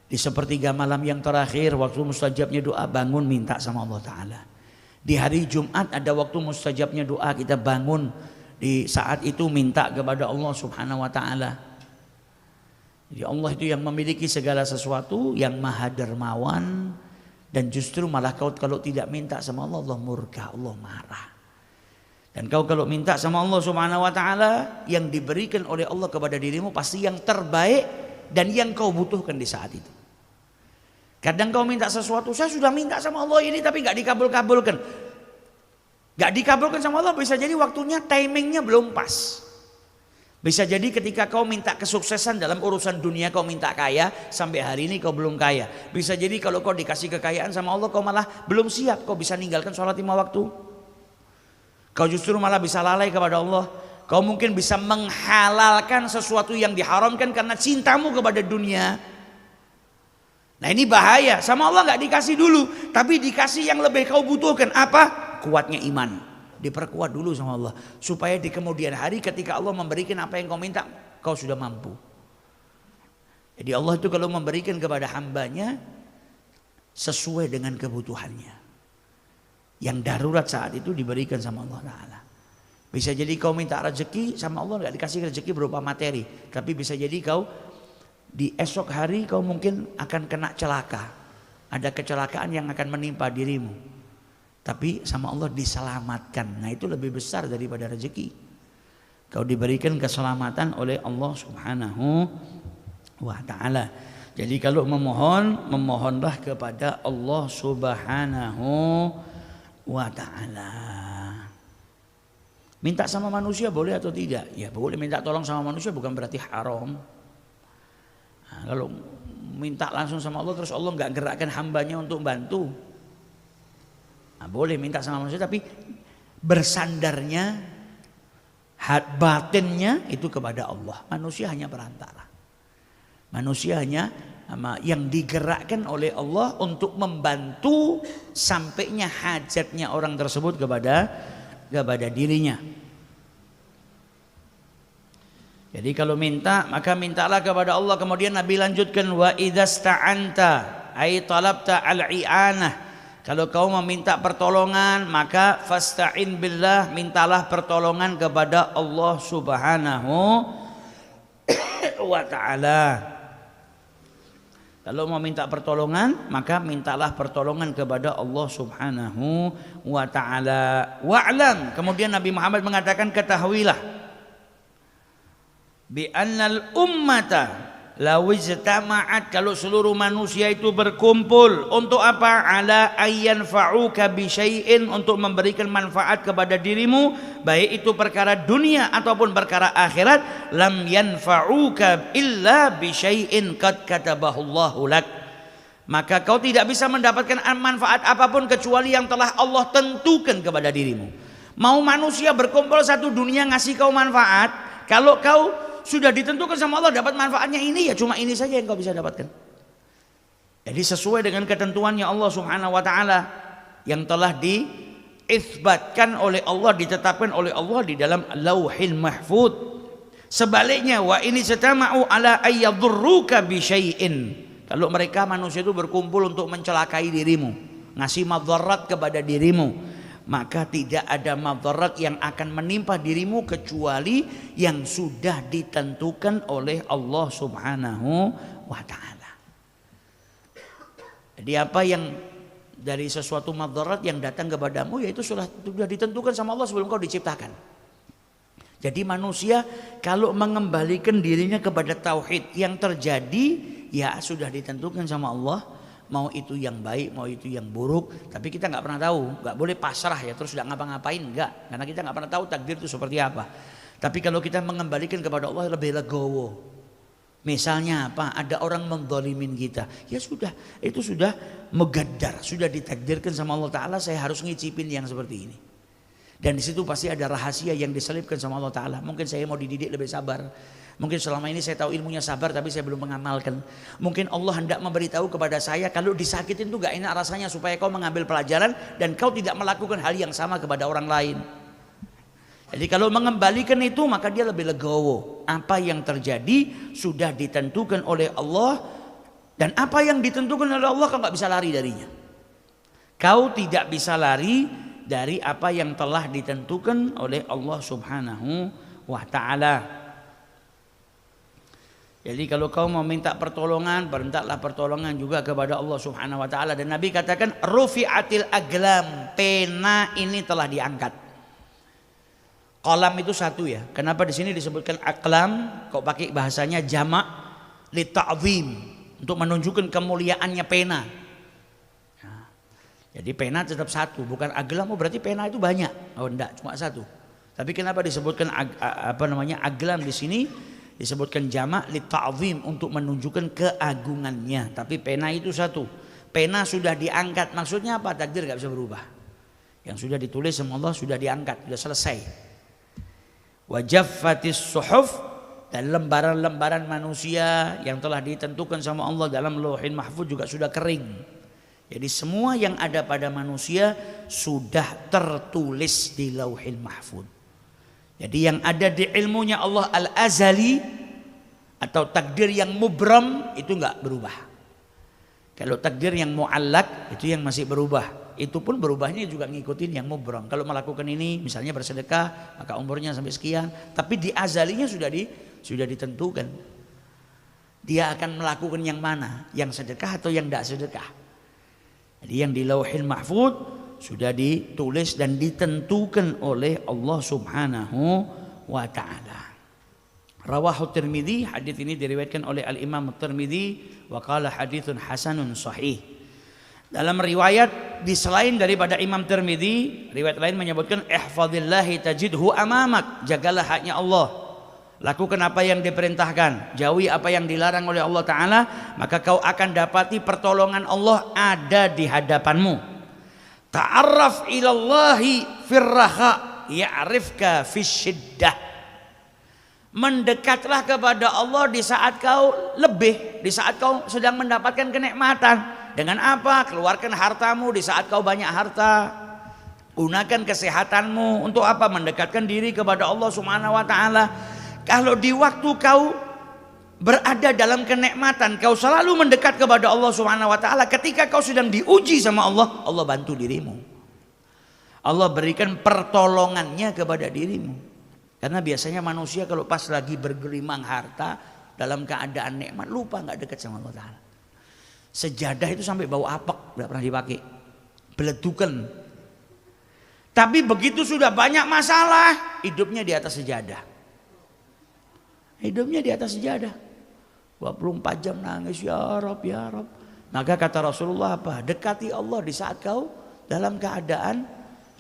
Di sepertiga malam yang terakhir, waktu mustajabnya doa, bangun minta sama Allah Ta'ala. Di hari Jumat ada waktu mustajabnya doa, kita bangun di saat itu minta kepada Allah Subhanahu wa Ta'ala. Jadi Allah itu yang memiliki segala sesuatu, yang maha dermawan. Dan justru malah kau kalau tidak minta sama Allah, Allah murka, Allah marah. Dan kau kalau minta sama Allah Subhanahu wa Ta'ala, yang diberikan oleh Allah kepada dirimu pasti yang terbaik dan yang kau butuhkan di saat itu. Kadang kau minta sesuatu, saya sudah minta sama Allah ini tapi gak dikabul-kabulkan. Gak dikabulkan sama Allah, bisa jadi waktunya, timingnya belum pas. Bisa jadi ketika kau minta kesuksesan dalam urusan dunia, kau minta kaya, sampai hari ini kau belum kaya. Bisa jadi kalau kau dikasih kekayaan sama Allah, kau malah belum siap, kau bisa ninggalkan sholat 5 waktu. Kau justru malah bisa lalai kepada Allah. Kau mungkin bisa menghalalkan sesuatu yang diharamkan karena cintamu kepada dunia. Nah ini bahaya. Sama Allah gak dikasih dulu, tapi dikasih yang lebih kau butuhkan. Apa? Kuatnya iman. Diperkuat dulu sama Allah, supaya di kemudian hari ketika Allah memberikan apa yang kau minta, kau sudah mampu. Jadi Allah itu kalau memberikan kepada hambanya sesuai dengan kebutuhannya. Yang darurat saat itu diberikan sama Allah Ta'ala. Bisa jadi kau minta rezeki sama Allah gak dikasih rezeki berupa materi. Tapi bisa jadi kau di esok hari kau mungkin akan kena celaka. Ada kecelakaan yang akan menimpa dirimu. Tapi sama Allah diselamatkan. Nah itu lebih besar daripada rezeki. Kau diberikan keselamatan oleh Allah Subhanahu wa Ta'ala. Jadi kalau memohon, memohonlah kepada Allah Subhanahu wa Ta'ala. Minta sama manusia boleh atau tidak? Ya boleh, minta tolong sama manusia bukan berarti haram. Nah, kalau minta langsung sama Allah terus Allah nggak gerakkan hambanya untuk bantu, nah, boleh minta sama manusia, tapi bersandarnya batinnya itu kepada Allah. Manusia hanya perantara. Manusia hanya yang digerakkan oleh Allah untuk membantu sampainya hajatnya orang tersebut kepada dirinya. Jadi kalau minta, maka mintalah kepada Allah. Kemudian Nabi lanjutkan, wa idzasta'anta ay talabta al-i'anah. Kalau kau meminta pertolongan, maka fasta'in billah, mintalah pertolongan kepada Allah Subhanahu wa Ta'ala. Kalau mau minta pertolongan, maka mintalah pertolongan kepada Allah Subhanahu wa taala. Wa'lam, kemudian Nabi Muhammad mengatakan, ketahuilah bi annal ummata law ijtama'at, kalau seluruh manusia itu berkumpul untuk apa? Ala ayyanfa'uka bi syai'in, untuk memberikan manfaat kepada dirimu, baik itu perkara dunia ataupun perkara akhirat, lam yanfa'uka illa bi syai'in qad katabahullahu lak, maka kau tidak bisa mendapatkan manfaat apapun kecuali yang telah Allah tentukan kepada dirimu. Mau manusia berkumpul satu dunia ngasih kau manfaat, kalau kau sudah ditentukan sama Allah dapat manfaatnya ini, ya cuma ini saja yang kau bisa dapatkan. Jadi sesuai dengan ketentuannya Allah Subhanahu wa taala yang telah diisbatkan oleh Allah, ditetapkan oleh Allah di dalam Lauhil Mahfuz. Sebaliknya, wa ini setama'u ala ayyadurruka bi syai'in, kalau mereka manusia itu berkumpul untuk mencelakai dirimu, ngasih madarat kepada dirimu, maka tidak ada madarat yang akan menimpa dirimu kecuali yang sudah ditentukan oleh Allah Subhanahu wa taala. Jadi apa yang dari sesuatu madarat yang datang kepadamu, yaitu sudah ditentukan sama Allah sebelum kau diciptakan. Jadi manusia kalau mengembalikan dirinya kepada tauhid, yang terjadi ya sudah ditentukan sama Allah. Mau itu yang baik, mau itu yang buruk, tapi kita nggak pernah tahu. Nggak boleh pasrah ya terus nggak ngapa-ngapain, enggak, karena kita nggak pernah tahu takdir itu seperti apa. Tapi kalau kita mengembalikan kepada Allah lebih legowo. Misalnya apa? Ada orang menzalimin kita, ya sudah, itu sudah megaddar, sudah ditakdirkan sama Allah Taala, saya harus ngicipin yang seperti ini. Dan di situ pasti ada rahasia yang diselipkan sama Allah Taala. Mungkin saya mau dididik lebih sabar. Mungkin selama ini saya tahu ilmunya sabar tapi saya belum mengamalkan. Mungkin Allah hendak memberitahu kepada saya kalau disakitin itu gak enak rasanya, supaya kau mengambil pelajaran dan kau tidak melakukan hal yang sama kepada orang lain. Jadi kalau mengembalikan itu maka dia lebih legowo. Apa yang terjadi sudah ditentukan oleh Allah, dan apa yang ditentukan oleh Allah kau gak bisa lari darinya. Kau tidak bisa lari dari apa yang telah ditentukan oleh Allah Subhanahu wa ta'ala. Jadi kalau kau mau minta pertolongan, mintalah pertolongan juga kepada Allah Subhanahu wa taala. Dan Nabi katakan rufi'atil aglam, pena ini telah diangkat. Qalam itu satu ya. Kenapa di sini disebutkan aklam? Kau pakai bahasanya jamak li ta'zim, untuk menunjukkan kemuliaannya pena. Nah, jadi pena tetap satu, bukan aglam. Oh berarti pena itu banyak. Oh enggak, cuma satu. Tapi kenapa disebutkan aglam di sini? Disebutkan jamak li ta'zim, untuk menunjukkan keagungannya. Tapi pena itu satu. Pena sudah diangkat, maksudnya apa? Takdir gak bisa berubah. Yang sudah ditulis sama Allah sudah diangkat, sudah selesai. Wa jaffatis suhuf, dan lembaran-lembaran manusia yang telah ditentukan sama Allah dalam Lauhil Mahfuz juga sudah kering. Jadi semua yang ada pada manusia sudah tertulis di Lauhil Mahfuz. Jadi yang ada di ilmunya Allah al-azali atau takdir yang mubram itu enggak berubah. Kalau takdir yang muallak itu yang masih berubah. Itu pun berubahnya juga ngikutin yang mubram. Kalau melakukan ini misalnya bersedekah maka umurnya sampai sekian, tapi di azalinya sudah ditentukan. Dia akan melakukan yang mana? Yang sedekah atau yang tidak sedekah. Jadi yang di Lauhil Mahfuz sudah ditulis dan ditentukan oleh Allah Subhanahu wa taala. Rawahu Tirmidzi, hadis ini diriwayatkan oleh Al-Imam Tirmidzi wa qala haditsun hasanun sahih. Dalam riwayat di selain daripada Imam Tirmidzi, riwayat lain menyebutkan ihfazillahi tajidhu amamak, jagalah haknya Allah. Lakukan apa yang diperintahkan, jauhi apa yang dilarang oleh Allah taala, maka kau akan dapati pertolongan Allah ada di hadapanmu. Ta'arraf ilallahi firraha ya'rifka fisyiddah. Mendekatlah kepada Allah di saat kau lebih, di saat kau sedang mendapatkan kenikmatan. Dengan apa? Keluarkan hartamu di saat kau banyak harta. Gunakan kesehatanmu untuk apa? Mendekatkan diri kepada Allah Subhanahu wa taala. Kalau di waktu kau berada dalam kenikmatan, kau selalu mendekat kepada Allah Subhanahu wa taala. Ketika kau sedang diuji sama Allah, Allah bantu dirimu. Allah berikan pertolongannya kepada dirimu. Karena biasanya manusia kalau pas lagi bergelimang harta, dalam keadaan nikmat, lupa nggak dekat sama Allah taala. Sejadah itu sampai bau apek, tidak pernah dipakai. Beledukan. Tapi begitu sudah banyak masalah, hidupnya di atas sejadah. Hidupnya di atas sejadah. 24 jam nangis, ya Rob, ya Rob. Maka kata Rasulullah apa? Dekati Allah di saat kau dalam keadaan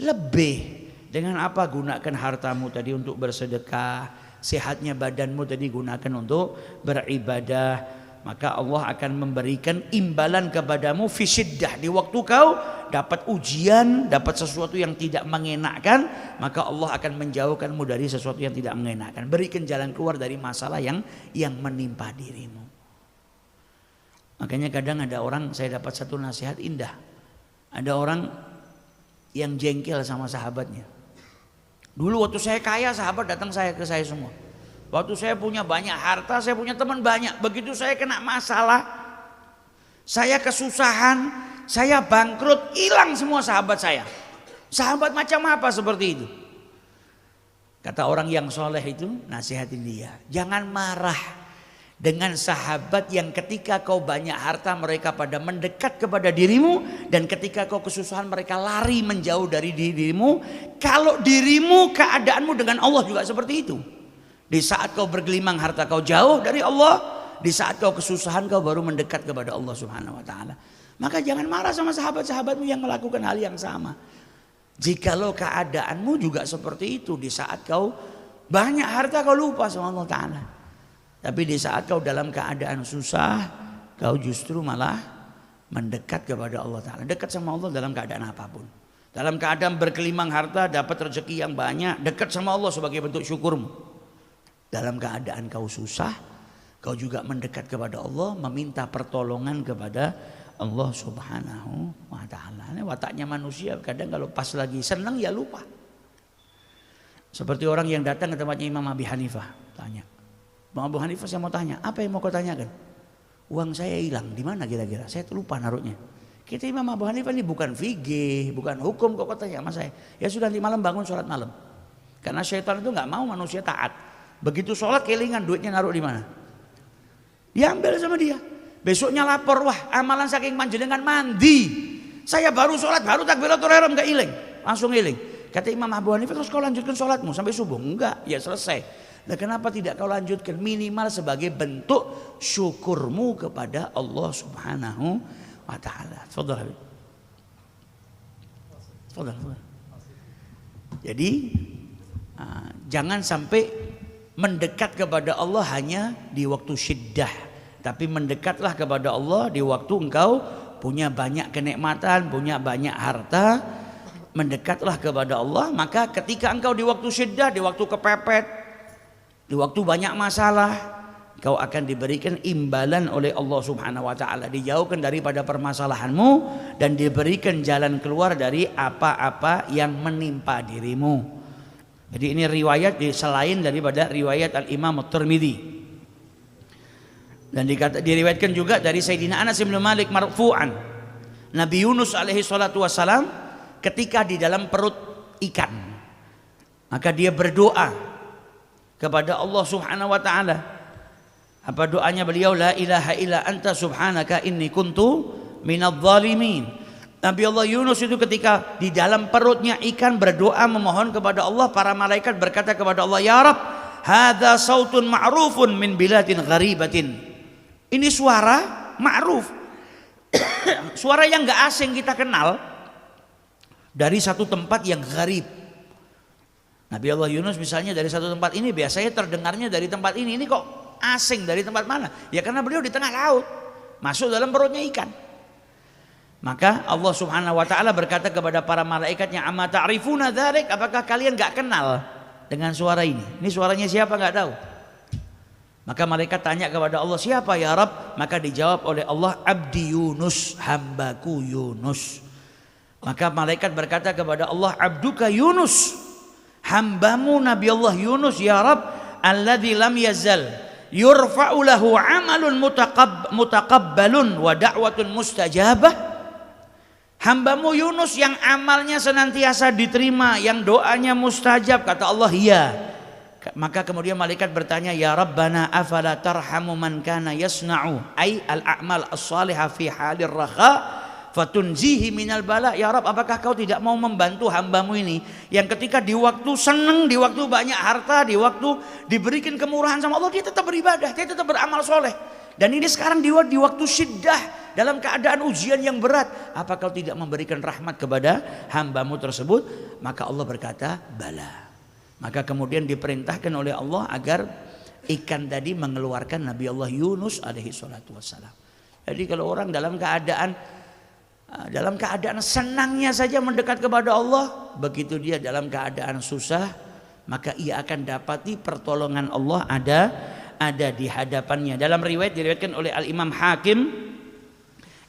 lebih. Dengan apa? Gunakan hartamu tadi untuk bersedekah. Sehatnya badanmu tadi gunakan untuk beribadah. Maka Allah akan memberikan imbalan kepadamu fisiddah. Di waktu kau dapat ujian, dapat sesuatu yang tidak mengenakkan, maka Allah akan menjauhkanmu dari sesuatu yang tidak mengenakkan. Berikan jalan keluar dari masalah yang menimpa dirimu. Makanya kadang ada orang, saya dapat satu nasihat indah. Ada orang yang jengkel sama sahabatnya. Dulu waktu saya kaya, sahabat datang ke saya semua. Waktu saya punya banyak harta, saya punya teman banyak. Begitu saya kena masalah, saya kesusahan, saya bangkrut, hilang semua sahabat saya. Sahabat macam apa seperti itu? Kata orang yang soleh itu, nasihatin dia, jangan marah dengan sahabat yang ketika kau banyak harta mereka pada mendekat kepada dirimu, dan ketika kau kesusahan mereka lari menjauh dari dirimu. Kalau dirimu, keadaanmu dengan Allah juga seperti itu. Di saat kau bergelimang harta kau jauh dari Allah, di saat kau kesusahan kau baru mendekat kepada Allah Subhanahu wa taala. Maka jangan marah sama sahabat-sahabatmu yang melakukan hal yang sama. Jikalau keadaanmu juga seperti itu, di saat kau banyak harta kau lupa sama Allah taala. Tapi di saat kau dalam keadaan susah, kau justru malah mendekat kepada Allah taala. Dekat sama Allah dalam keadaan apapun. Dalam keadaan berkelimang harta, dapat rezeki yang banyak, dekat sama Allah sebagai bentuk syukurmu. Dalam keadaan kau susah, kau juga mendekat kepada Allah, meminta pertolongan kepada Allah Subhanahu wa taala. Ini wataknya manusia, kadang kalau pas lagi senang ya lupa. Seperti orang yang datang ke tempatnya Imam Abi Hanifah, tanya, Bang Abu Hanifah, saya mau tanya, apa yang mau kau tanyakan? Uang saya hilang, di mana kira-kira? Saya lupa naruhnya. Kita Imam Abu Hanifah ini bukan fikih, bukan hukum, kok tanya sama saya. Ya sudah, nanti malam bangun sholat malam. Karena syaitan itu nggak mau manusia taat. Begitu sholat kelingan, duitnya naruh di mana? Diambil sama dia. Besoknya lapor, wah amalan saking panjenengan mandi. Saya baru sholat, baru takbiratul ihram gak iling, langsung iling. Kata Imam Abu Hanifah, terus kau lanjutkan sholatmu sampai subuh? Enggak, ya selesai. Nah, kenapa tidak kau lanjutkan? Minimal sebagai bentuk syukurmu kepada Allah Subhanahu wa taala. Fadhal. Jadi jangan sampai mendekat kepada Allah hanya di waktu syiddah, tapi mendekatlah kepada Allah di waktu engkau punya banyak kenikmatan, punya banyak harta. Mendekatlah kepada Allah, maka ketika engkau di waktu syiddah, di waktu kepepet, di waktu banyak masalah, kau akan diberikan imbalan oleh Allah Subhanahu wa taala, dijauhkan daripada permasalahanmu dan diberikan jalan keluar dari apa-apa yang menimpa dirimu. Jadi ini riwayat selain daripada riwayat Al-Imam At-Tirmidzi. Dan diriwayatkan juga dari Sayyidina Anas bin Malik marfu'an. Nabi Yunus alaihi salatu wassalam ketika di dalam perut ikan, maka dia berdoa kepada Allah Subhanahu wa taala. Apa doanya beliau? La ilaha illa anta subhanaka inni kuntu minadh dhalimin. Nabi Allah Yunus itu ketika di dalam perutnya ikan berdoa memohon kepada Allah, para malaikat berkata kepada Allah, ya Rabb, hadza sautun ma'rufun min biladin gharibatin. Ini suara ma'ruf. Suara yang enggak asing kita kenal dari satu tempat yang gharib. Nabi Allah Yunus misalnya dari satu tempat ini biasanya terdengarnya dari tempat ini kok asing dari tempat mana? Ya karena beliau di tengah laut, masuk dalam perutnya ikan. Maka Allah Subhanahu wa taala berkata kepada para malaikatnya, "Amma ta'rifuna dzalik?" Apakah kalian enggak kenal dengan suara ini? Ini suaranya siapa enggak tahu. Maka malaikat tanya kepada Allah, "Siapa ya Rabb?" Maka dijawab oleh Allah, "Abdi Yunus, hambaku Yunus." Maka malaikat berkata kepada Allah, "Abduka Yunus, hambamu Nabi Allah Yunus ya Rabb, alladzi lam yazal yurfa'u lahu 'amalun mutaqabbalun wa da'watun mustajabah." Hambamu Yunus yang amalnya senantiasa diterima, yang doanya mustajab. Kata Allah, iya. Maka kemudian malaikat bertanya, ya Rabbana afala tarhamu man kana yasna'u ay al-a'mal as-salihah fi halir rakha fatunzihi minal bala. Ya Rabb, apakah kau tidak mau membantu hambamu ini yang ketika di waktu senang, di waktu banyak harta, di waktu diberikan kemurahan sama Allah, dia tetap beribadah, dia tetap beramal soleh. Dan ini sekarang di waktu syiddah, dalam keadaan ujian yang berat, apa kau tidak memberikan rahmat kepada hambamu tersebut? Maka Allah berkata, bala. Maka kemudian diperintahkan oleh Allah agar ikan tadi mengeluarkan Nabi Allah Yunus alaihi salatu wassalam. Jadi kalau orang dalam keadaan senangnya saja mendekat kepada Allah, begitu dia dalam keadaan susah, maka ia akan dapati pertolongan Allah ada di hadapannya. Dalam riwayat diriwayatkan oleh Al-Imam Hakim,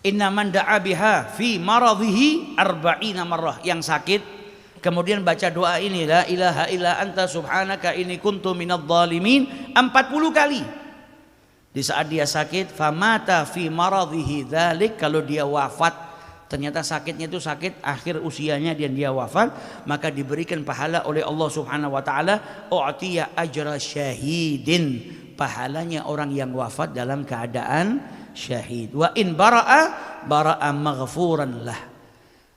inna man da'a biha fi maradhihi arba'ina marrah, yang sakit kemudian baca doa ini, la ilaha illa anta subhanaka inni kuntu minadh dhalimin 40 kali. Di saat dia sakit, famata fi maradhihi dzalik, kalau dia wafat, ternyata sakitnya itu sakit akhir usianya dan dia wafat, maka diberikan pahala oleh Allah Subhanahu wa taala, u'tiya ajra syahidin, pahalanya orang yang wafat dalam keadaan syahid. Wa in bara'a maghfuran lah.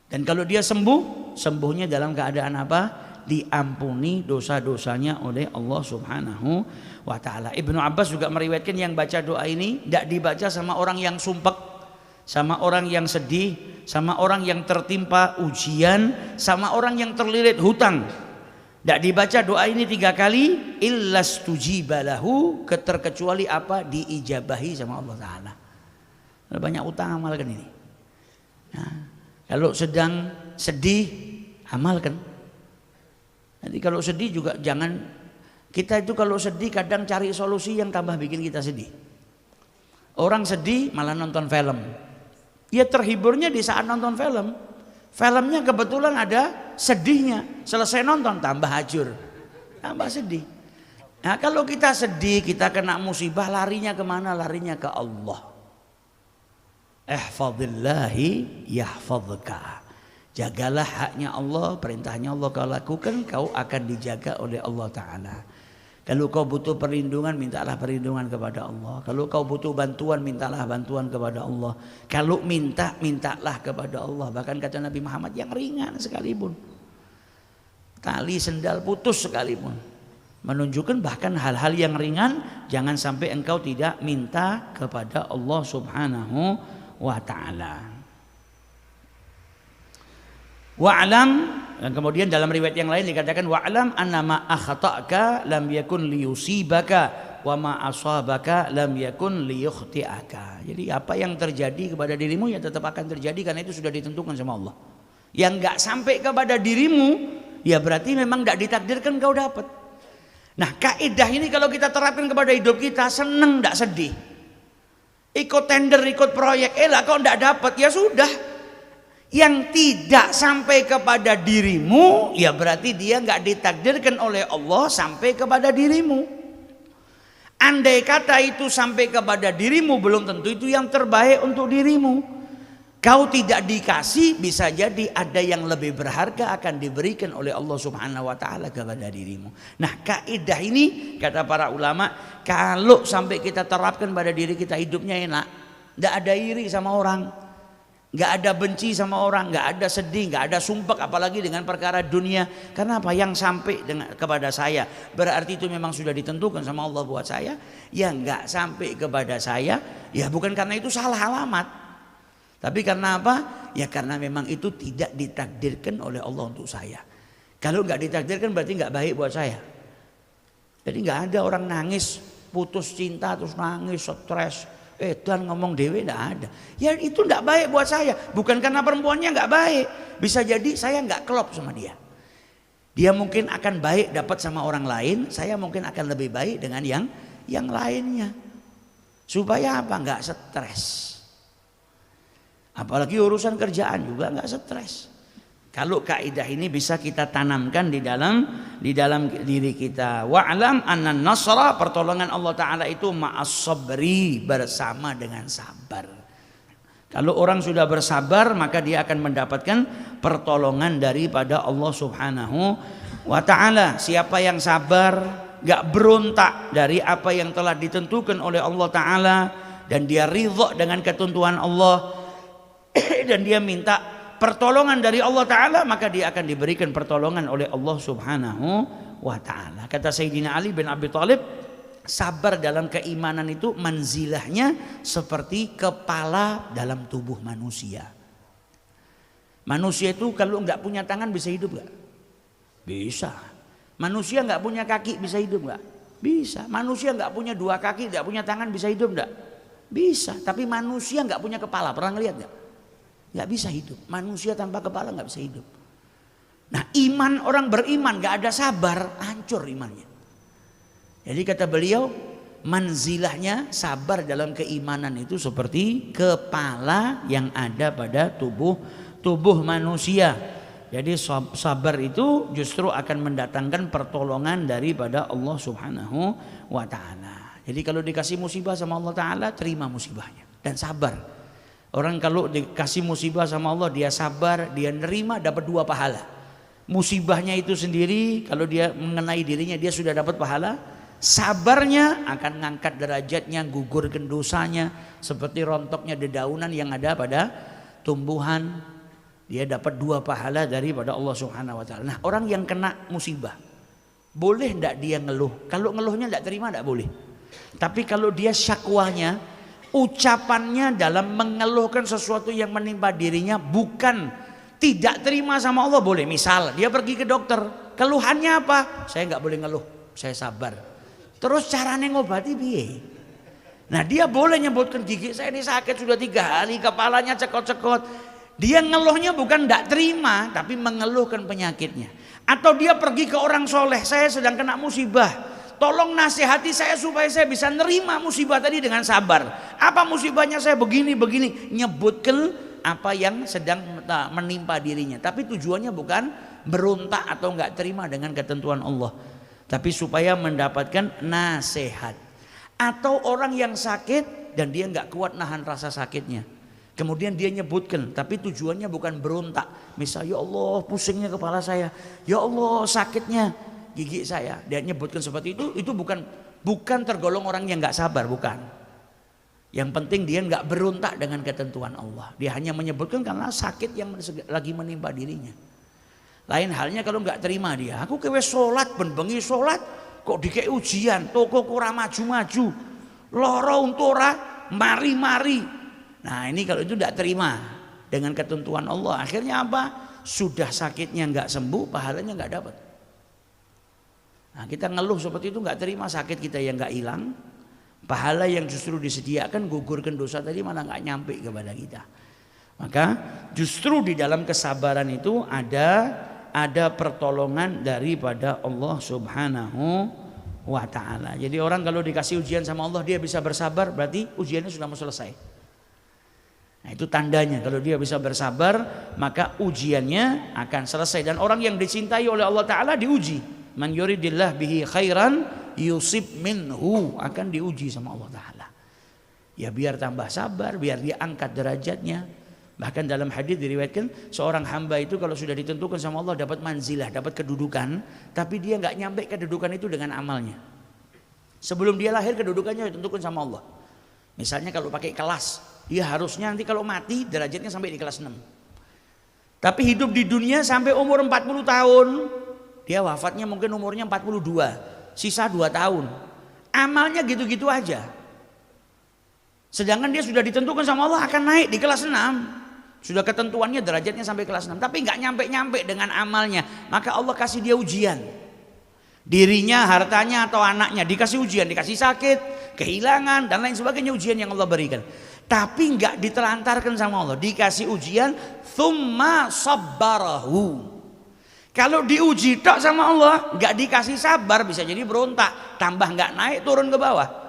Dan kalau dia sembuhnya dalam keadaan apa? Diampuni dosa-dosanya oleh Allah Subhanahu wa taala. Ibnu Abbas juga meriwayatkan yang baca doa ini tidak dibaca sama orang yang sumpek, sama orang yang sedih, sama orang yang tertimpa ujian, sama orang yang terlilit hutang. Tidak dibaca doa ini 3 kali illastujiba lahu, terkecuali apa? Diijabahi sama Allah taala. Banyak utang amalkan ini. Nah, kalau sedang sedih, amalkan. Nanti kalau sedih juga jangan, kita itu kalau sedih kadang cari solusi yang tambah bikin kita sedih. Orang sedih malah nonton film. Ya terhiburnya di saat nonton film. Filmnya kebetulan ada sedihnya. Selesai nonton tambah hajur, tambah sedih. Nah kalau kita sedih, kita kena musibah, larinya kemana? Larinya ke Allah. Ihfazillahi yahfazka. Jagalah haknya Allah, perintahnya Allah kau lakukan, kau akan dijaga oleh Allah Ta'ala. Kalau kau butuh perlindungan, mintalah perlindungan kepada Allah. Kalau kau butuh bantuan, mintalah bantuan kepada Allah. Kalau mintalah kepada Allah. Bahkan kata Nabi Muhammad, yang ringan sekalipun, tali sendal putus sekalipun, menunjukkan bahkan hal-hal yang ringan, jangan sampai engkau tidak minta kepada Allah Subhanahu wa ta'ala. Wa'lam, dan kemudian dalam riwayat yang lain dikatakan wa'lam annama akhta'aka lam yakun liyusibaka wa ma asabaka lam yakun liyukhti'aka. Jadi apa yang terjadi kepada dirimu ya tetap akan terjadi, karena itu sudah ditentukan sama Allah. Yang enggak sampai kepada dirimu ya berarti memang enggak ditakdirkan kau dapat. Nah, kaidah ini kalau kita terapkan kepada hidup kita, seneng enggak sedih. Ikut tender, ikut proyek, lah kau enggak dapat, ya sudah. Yang tidak sampai kepada dirimu ya berarti dia enggak ditakdirkan oleh Allah sampai kepada dirimu. Andai kata itu sampai kepada dirimu, belum tentu itu yang terbaik untuk dirimu. Kau tidak dikasih, bisa jadi ada yang lebih berharga akan diberikan oleh Allah Subhanahu wa ta'ala kepada dirimu. Nah kaidah ini kata para ulama, kalau sampai kita terapkan pada diri kita, hidupnya enak. Tidak ada iri sama orang, nggak ada benci sama orang, nggak ada sedih, nggak ada sumpek, apalagi dengan perkara dunia. Karena apa? Yang sampai kepada saya berarti itu memang sudah ditentukan sama Allah buat saya. Yang nggak sampai kepada saya ya bukan karena itu salah alamat, tapi karena apa? Ya karena memang itu tidak ditakdirkan oleh Allah untuk saya. Kalau nggak ditakdirkan berarti nggak baik buat saya. Jadi nggak ada orang nangis putus cinta terus nangis stres, dan ngomong dewe, nggak ada. Ya itu nggak baik buat saya. Bukan karena perempuannya nggak baik, bisa jadi saya nggak klop sama dia. Dia mungkin akan baik dapat sama orang lain, saya mungkin akan lebih baik dengan yang lainnya. Supaya apa? Nggak stres. Apalagi urusan kerjaan juga nggak stres. Kalau kaidah ini bisa kita tanamkan di dalam diri kita. Wa'lam anna nasra, pertolongan Allah Ta'ala itu ma'as sabri, bersama dengan sabar. Kalau orang sudah bersabar maka dia akan mendapatkan pertolongan daripada Allah Subhanahu wa Ta'ala. Siapa yang sabar nggak berontak dari apa yang telah ditentukan oleh Allah Ta'ala, dan dia ridha dengan ketentuan Allah dan dia minta pertolongan dari Allah Ta'ala, maka dia akan diberikan pertolongan oleh Allah Subhanahu wa Ta'ala. Kata Sayyidina Ali bin Abi Thalib, sabar dalam keimanan itu manzilahnya seperti kepala dalam tubuh manusia. Manusia itu kalau nggak punya tangan bisa hidup nggak? Bisa. Manusia nggak punya kaki bisa hidup nggak? Bisa. Manusia nggak punya dua kaki, nggak punya tangan bisa hidup nggak? Bisa. Tapi manusia nggak punya kepala, pernah ngeliat nggak? Nggak bisa hidup. Manusia tanpa kepala nggak bisa hidup. Nah, iman orang beriman nggak ada sabar, hancur imannya. Jadi kata beliau, manzilahnya sabar dalam keimanan itu seperti kepala yang ada pada tubuh manusia. Jadi sabar itu justru akan mendatangkan pertolongan daripada Allah Subhanahu wa Ta'ala. Jadi kalau dikasih musibah sama Allah Ta'ala, terima musibahnya dan sabar. Orang kalau dikasih musibah sama Allah, dia sabar, dia nerima, dapat 2 pahala. Musibahnya itu sendiri kalau dia mengenai dirinya, dia sudah dapat pahala. Sabarnya akan ngangkat derajatnya, gugurkan dosanya, seperti rontoknya dedaunan yang ada pada tumbuhan. Dia dapat 2 pahala daripada Allah Subhanahu wa Ta'ala. Nah, orang yang kena musibah, boleh tidak dia ngeluh? Kalau ngeluhnya tidak terima tidak boleh. Tapi kalau dia syakwanya, ucapannya dalam mengeluhkan sesuatu yang menimpa dirinya bukan tidak terima sama Allah, boleh. Misal dia pergi ke dokter, keluhannya apa? Saya nggak boleh ngeluh, saya sabar. Terus caranya ngobati piye? Nah, dia boleh nyebutkan, gigi saya ini sakit sudah 3 hari, kepalanya cekot-cekot. Dia ngeluhnya bukan tidak terima, tapi mengeluhkan penyakitnya. Atau dia pergi ke orang soleh, saya sedang kena musibah, tolong nasihati saya supaya saya bisa nerima musibah tadi dengan sabar. Apa musibahnya? Saya begini, nyebutkan apa yang sedang menimpa dirinya. Tapi tujuannya bukan berontak atau nggak terima dengan ketentuan Allah, tapi supaya mendapatkan nasihat. Atau orang yang sakit dan dia nggak kuat nahan rasa sakitnya, kemudian dia nyebutkan, tapi tujuannya bukan berontak. Misal, ya Allah pusingnya kepala saya, ya Allah sakitnya gigi saya. Dia nyebutkan seperti itu bukan tergolong orang yang nggak sabar, bukan. Yang penting dia nggak berontak dengan ketentuan Allah. Dia hanya menyebutkan karena sakit yang lagi menimpa dirinya. Lain halnya kalau nggak terima dia, aku kewe sholat, bengi sholat, kok dikei ujian, toko kurang maju-maju, loro untura, mari-mari. Nah, ini kalau itu tidak terima dengan ketentuan Allah, akhirnya apa? Sudah sakitnya nggak sembuh, pahalanya nggak dapat. Nah, kita ngeluh seperti itu, nggak terima sakit kita yang nggak hilang, pahala yang justru disediakan gugurkan dosa tadi malah nggak nyampe kepada kita. Maka justru di dalam kesabaran itu ada pertolongan daripada Allah Subhanahu wa Ta'ala. Jadi orang kalau dikasih ujian sama Allah dia bisa bersabar, berarti ujiannya sudah mau selesai. Nah, itu tandanya kalau dia bisa bersabar maka ujiannya akan selesai. Dan orang yang dicintai oleh Allah Ta'ala diuji. Man yuridillah bihi khairan yusib minhu, akan diuji sama Allah Ta'ala. Ya biar tambah sabar, biar dia angkat derajatnya. Bahkan dalam hadis diriwayatkan seorang hamba itu kalau sudah ditentukan sama Allah dapat manzilah, dapat kedudukan, tapi dia nggak nyampe kedudukan itu dengan amalnya. Sebelum dia lahir kedudukannya ditentukan sama Allah. Misalnya kalau pakai kelas, dia harusnya nanti kalau mati derajatnya sampai di kelas 6. Tapi hidup di dunia sampai umur 40 tahun, dia wafatnya mungkin umurnya 42, sisa 2 tahun. Amalnya gitu-gitu aja. Sedangkan dia sudah ditentukan sama Allah akan naik di kelas 6. Sudah ketentuannya derajatnya sampai kelas 6, tapi nggak nyampe-nyampe dengan amalnya. Maka Allah kasih dia ujian. Dirinya, hartanya atau anaknya dikasih ujian, dikasih sakit, kehilangan dan lain sebagainya, ujian yang Allah berikan. Tapi nggak ditelantarkan sama Allah, dikasih ujian, tsumma sabbarahu. Kalau diuji tok sama Allah, nggak dikasih sabar, bisa jadi berontak, tambah nggak naik, turun ke bawah.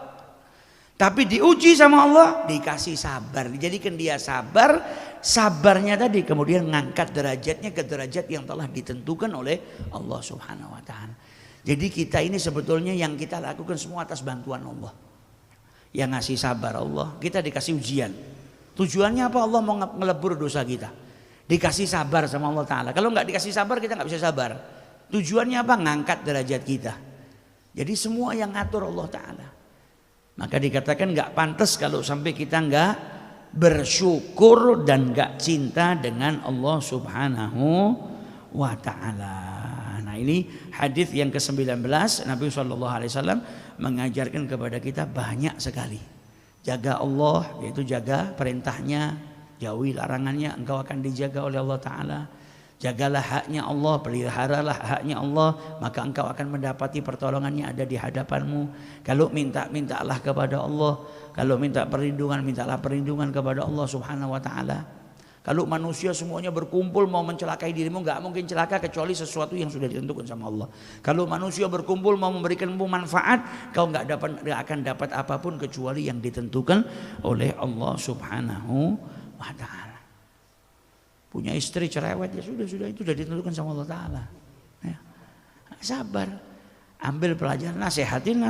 Tapi diuji sama Allah, dikasih sabar, dijadikan dia sabar. Sabarnya tadi kemudian ngangkat derajatnya ke derajat yang telah ditentukan oleh Allah Subhanahu wa Ta'ala. Jadi kita ini sebetulnya yang kita lakukan semua atas bantuan Allah. Yang ngasih sabar Allah, kita dikasih ujian. Tujuannya apa? Allah mau ngelebur dosa kita. Dikasih sabar sama Allah Ta'ala. Kalau nggak dikasih sabar kita nggak bisa sabar. Tujuannya apa? Ngangkat derajat kita. Jadi semua yang ngatur Allah Ta'ala. Maka dikatakan nggak pantas kalau sampai kita nggak bersyukur dan nggak cinta dengan Allah Subhanahu wa Ta'ala. Nah ini hadis yang ke-19, Nabi SAW mengajarkan kepada kita banyak sekali. Jaga Allah, yaitu jaga perintahnya, jauhi larangannya, engkau akan dijaga oleh Allah Ta'ala. Jagalah haknya Allah, peliharalah haknya Allah, maka engkau akan mendapati pertolongannya ada di hadapanmu. Kalau mintalah kepada Allah. Kalau minta perlindungan, mintalah perlindungan kepada Allah Subhanahu wa Ta'ala. Kalau manusia semuanya berkumpul mau mencelakai dirimu, nggak mungkin celaka kecuali sesuatu yang sudah ditentukan sama Allah. Kalau manusia berkumpul mau memberikanmu manfaat, kau nggak akan dapat apapun kecuali yang ditentukan oleh Allah Subhanahu wa Ta'ala. Punya istri cerewet, ya sudah itu sudah ditentukan sama Allah Ta'ala. Ya. Sabar, ambil pelajaran, nasehatin.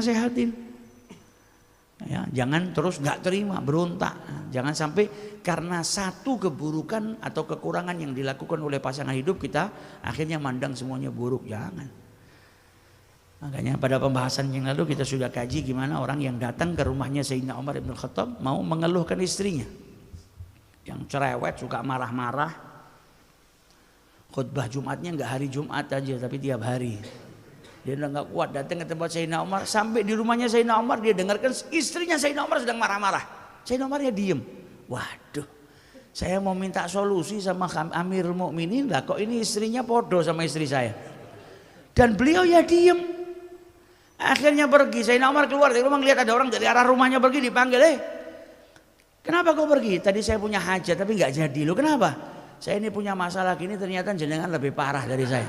Ya, jangan terus nggak terima, berontak. Jangan sampai karena satu keburukan atau kekurangan yang dilakukan oleh pasangan hidup kita akhirnya mandang semuanya buruk. Jangan. Makanya pada pembahasan yang lalu kita sudah kaji gimana orang yang datang ke rumahnya Sayyidina Umar bin Khattab mau mengeluhkan istrinya yang cerewet, suka marah-marah. Khutbah Jumatnya nggak hari Jumat aja tapi tiap hari. Dia udah nggak kuat datang ke tempat Sayyidina Umar, sampai di rumahnya Sayyidina Umar dia dengarkan istrinya Sayyidina Umar sedang marah-marah. Sayyidina Umar ya diem. Waduh, saya mau minta solusi sama Amirul Mukminin lah, kok ini istrinya podo sama istri saya. Dan beliau ya diem. Akhirnya pergi. Sayyidina Umar keluar dari rumah, ngeliat ada orang dari arah rumahnya pergi, dipanggil, kenapa kau pergi? Tadi saya punya hajat tapi nggak jadi. Lo kenapa? Saya ini punya masalah gini, ternyata jenengan lebih parah dari saya.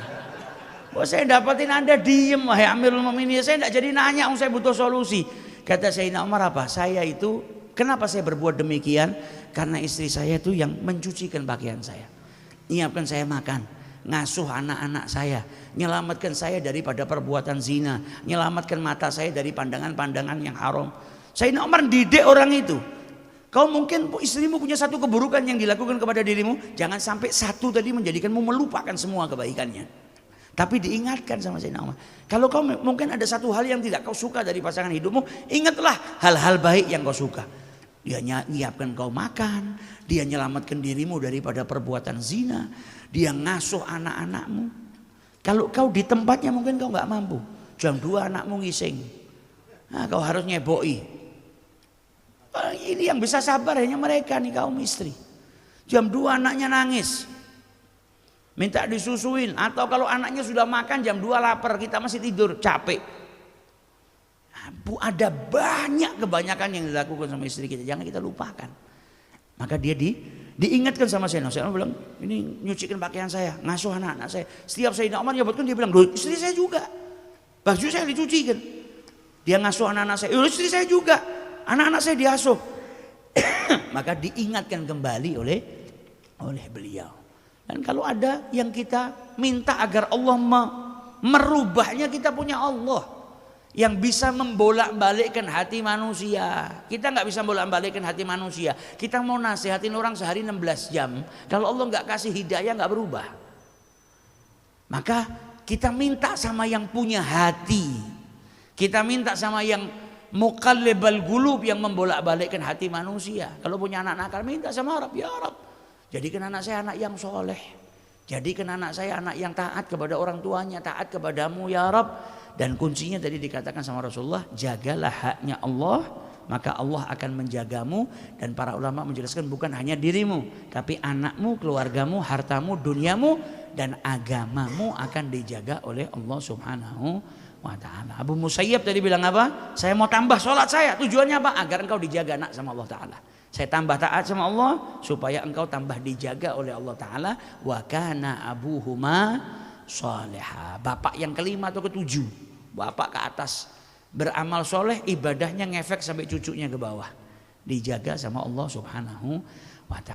Kok saya dapatin Anda diem, wahai Amirul Mukminin? Saya tidak jadi nanya, saya butuh solusi. Kata Sayyidina Umar apa? Saya itu, kenapa saya berbuat demikian? Karena istri saya itu yang mencucikan pakaian saya, nyiapkan saya makan, ngasuh anak-anak saya, menyelamatkan saya daripada perbuatan zina, menyelamatkan mata saya dari pandangan-pandangan yang haram. Sayyidina Umar didik orang itu. Kau mungkin istrimu punya satu keburukan yang dilakukan kepada dirimu, jangan sampai satu tadi menjadikanmu melupakan semua kebaikannya. Tapi diingatkan sama Sayyidina Umar. Kalau kau mungkin ada satu hal yang tidak kau suka dari pasangan hidupmu, ingatlah hal-hal baik yang kau suka. Dia nyiapkan kau makan, dia menyelamatkan dirimu daripada perbuatan zina, dia ngasuh anak-anakmu. Kalau kau di tempatnya mungkin kau nggak mampu. Jam 2 anakmu ngising, nah, kau harus nyeboi. Ini yang bisa sabar hanya mereka nih kaum istri. Jam 2 anaknya nangis, minta disusuin, atau kalau anaknya sudah makan jam 2 lapar, kita masih tidur capek. Ada kebanyakan yang dilakukan sama istri kita, jangan kita lupakan. Maka dia diingatkan sama Sayyidina Umar, bilang ini nyucikan pakaian saya, ngasuh anak-anak saya. Setiap Sayyidina Umar nyebutkan dia bilang, istri saya juga, baju saya dicucikan. Dia ngasuh anak-anak saya, istri saya juga, anak-anak saya diasuh. Maka diingatkan kembali oleh beliau. Dan kalau ada yang kita minta agar Allah merubahnya, kita punya Allah yang bisa membolak-balikkan hati manusia. Kita nggak bisa membolak-balikkan hati manusia. Kita mau nasihatin orang sehari 16 jam, kalau Allah nggak kasih hidayah nggak berubah. Maka kita minta sama yang punya hati. Kita minta sama yang muqallibal qulub, yang membolak-balikkan hati manusia. Kalau punya anak nakal, minta sama Rabb, ya Rabb, jadikan anak saya anak yang soleh, jadikan anak saya anak yang taat kepada orang tuanya, taat kepadamu ya Rabb. Dan kuncinya tadi dikatakan sama Rasulullah, jagalah haknya Allah, maka Allah akan menjagamu. Dan para ulama menjelaskan bukan hanya dirimu, tapi anakmu, keluargamu, hartamu, duniamu, dan agamamu akan dijaga oleh Allah Subhanahu wa ta'ala. Abu Musayyab tadi bilang apa? Saya mau tambah sholat saya. Tujuannya apa? Agar engkau dijaga nak sama Allah ta'ala. Saya tambah taat sama Allah supaya engkau tambah dijaga oleh Allah ta'ala. Wa kana abuhuma sholiha. Bapak yang kelima atau ketujuh, bapak ke atas beramal soleh, ibadahnya ngefek sampai cucunya ke bawah, dijaga sama Allah Subhanahu wa ta'ala.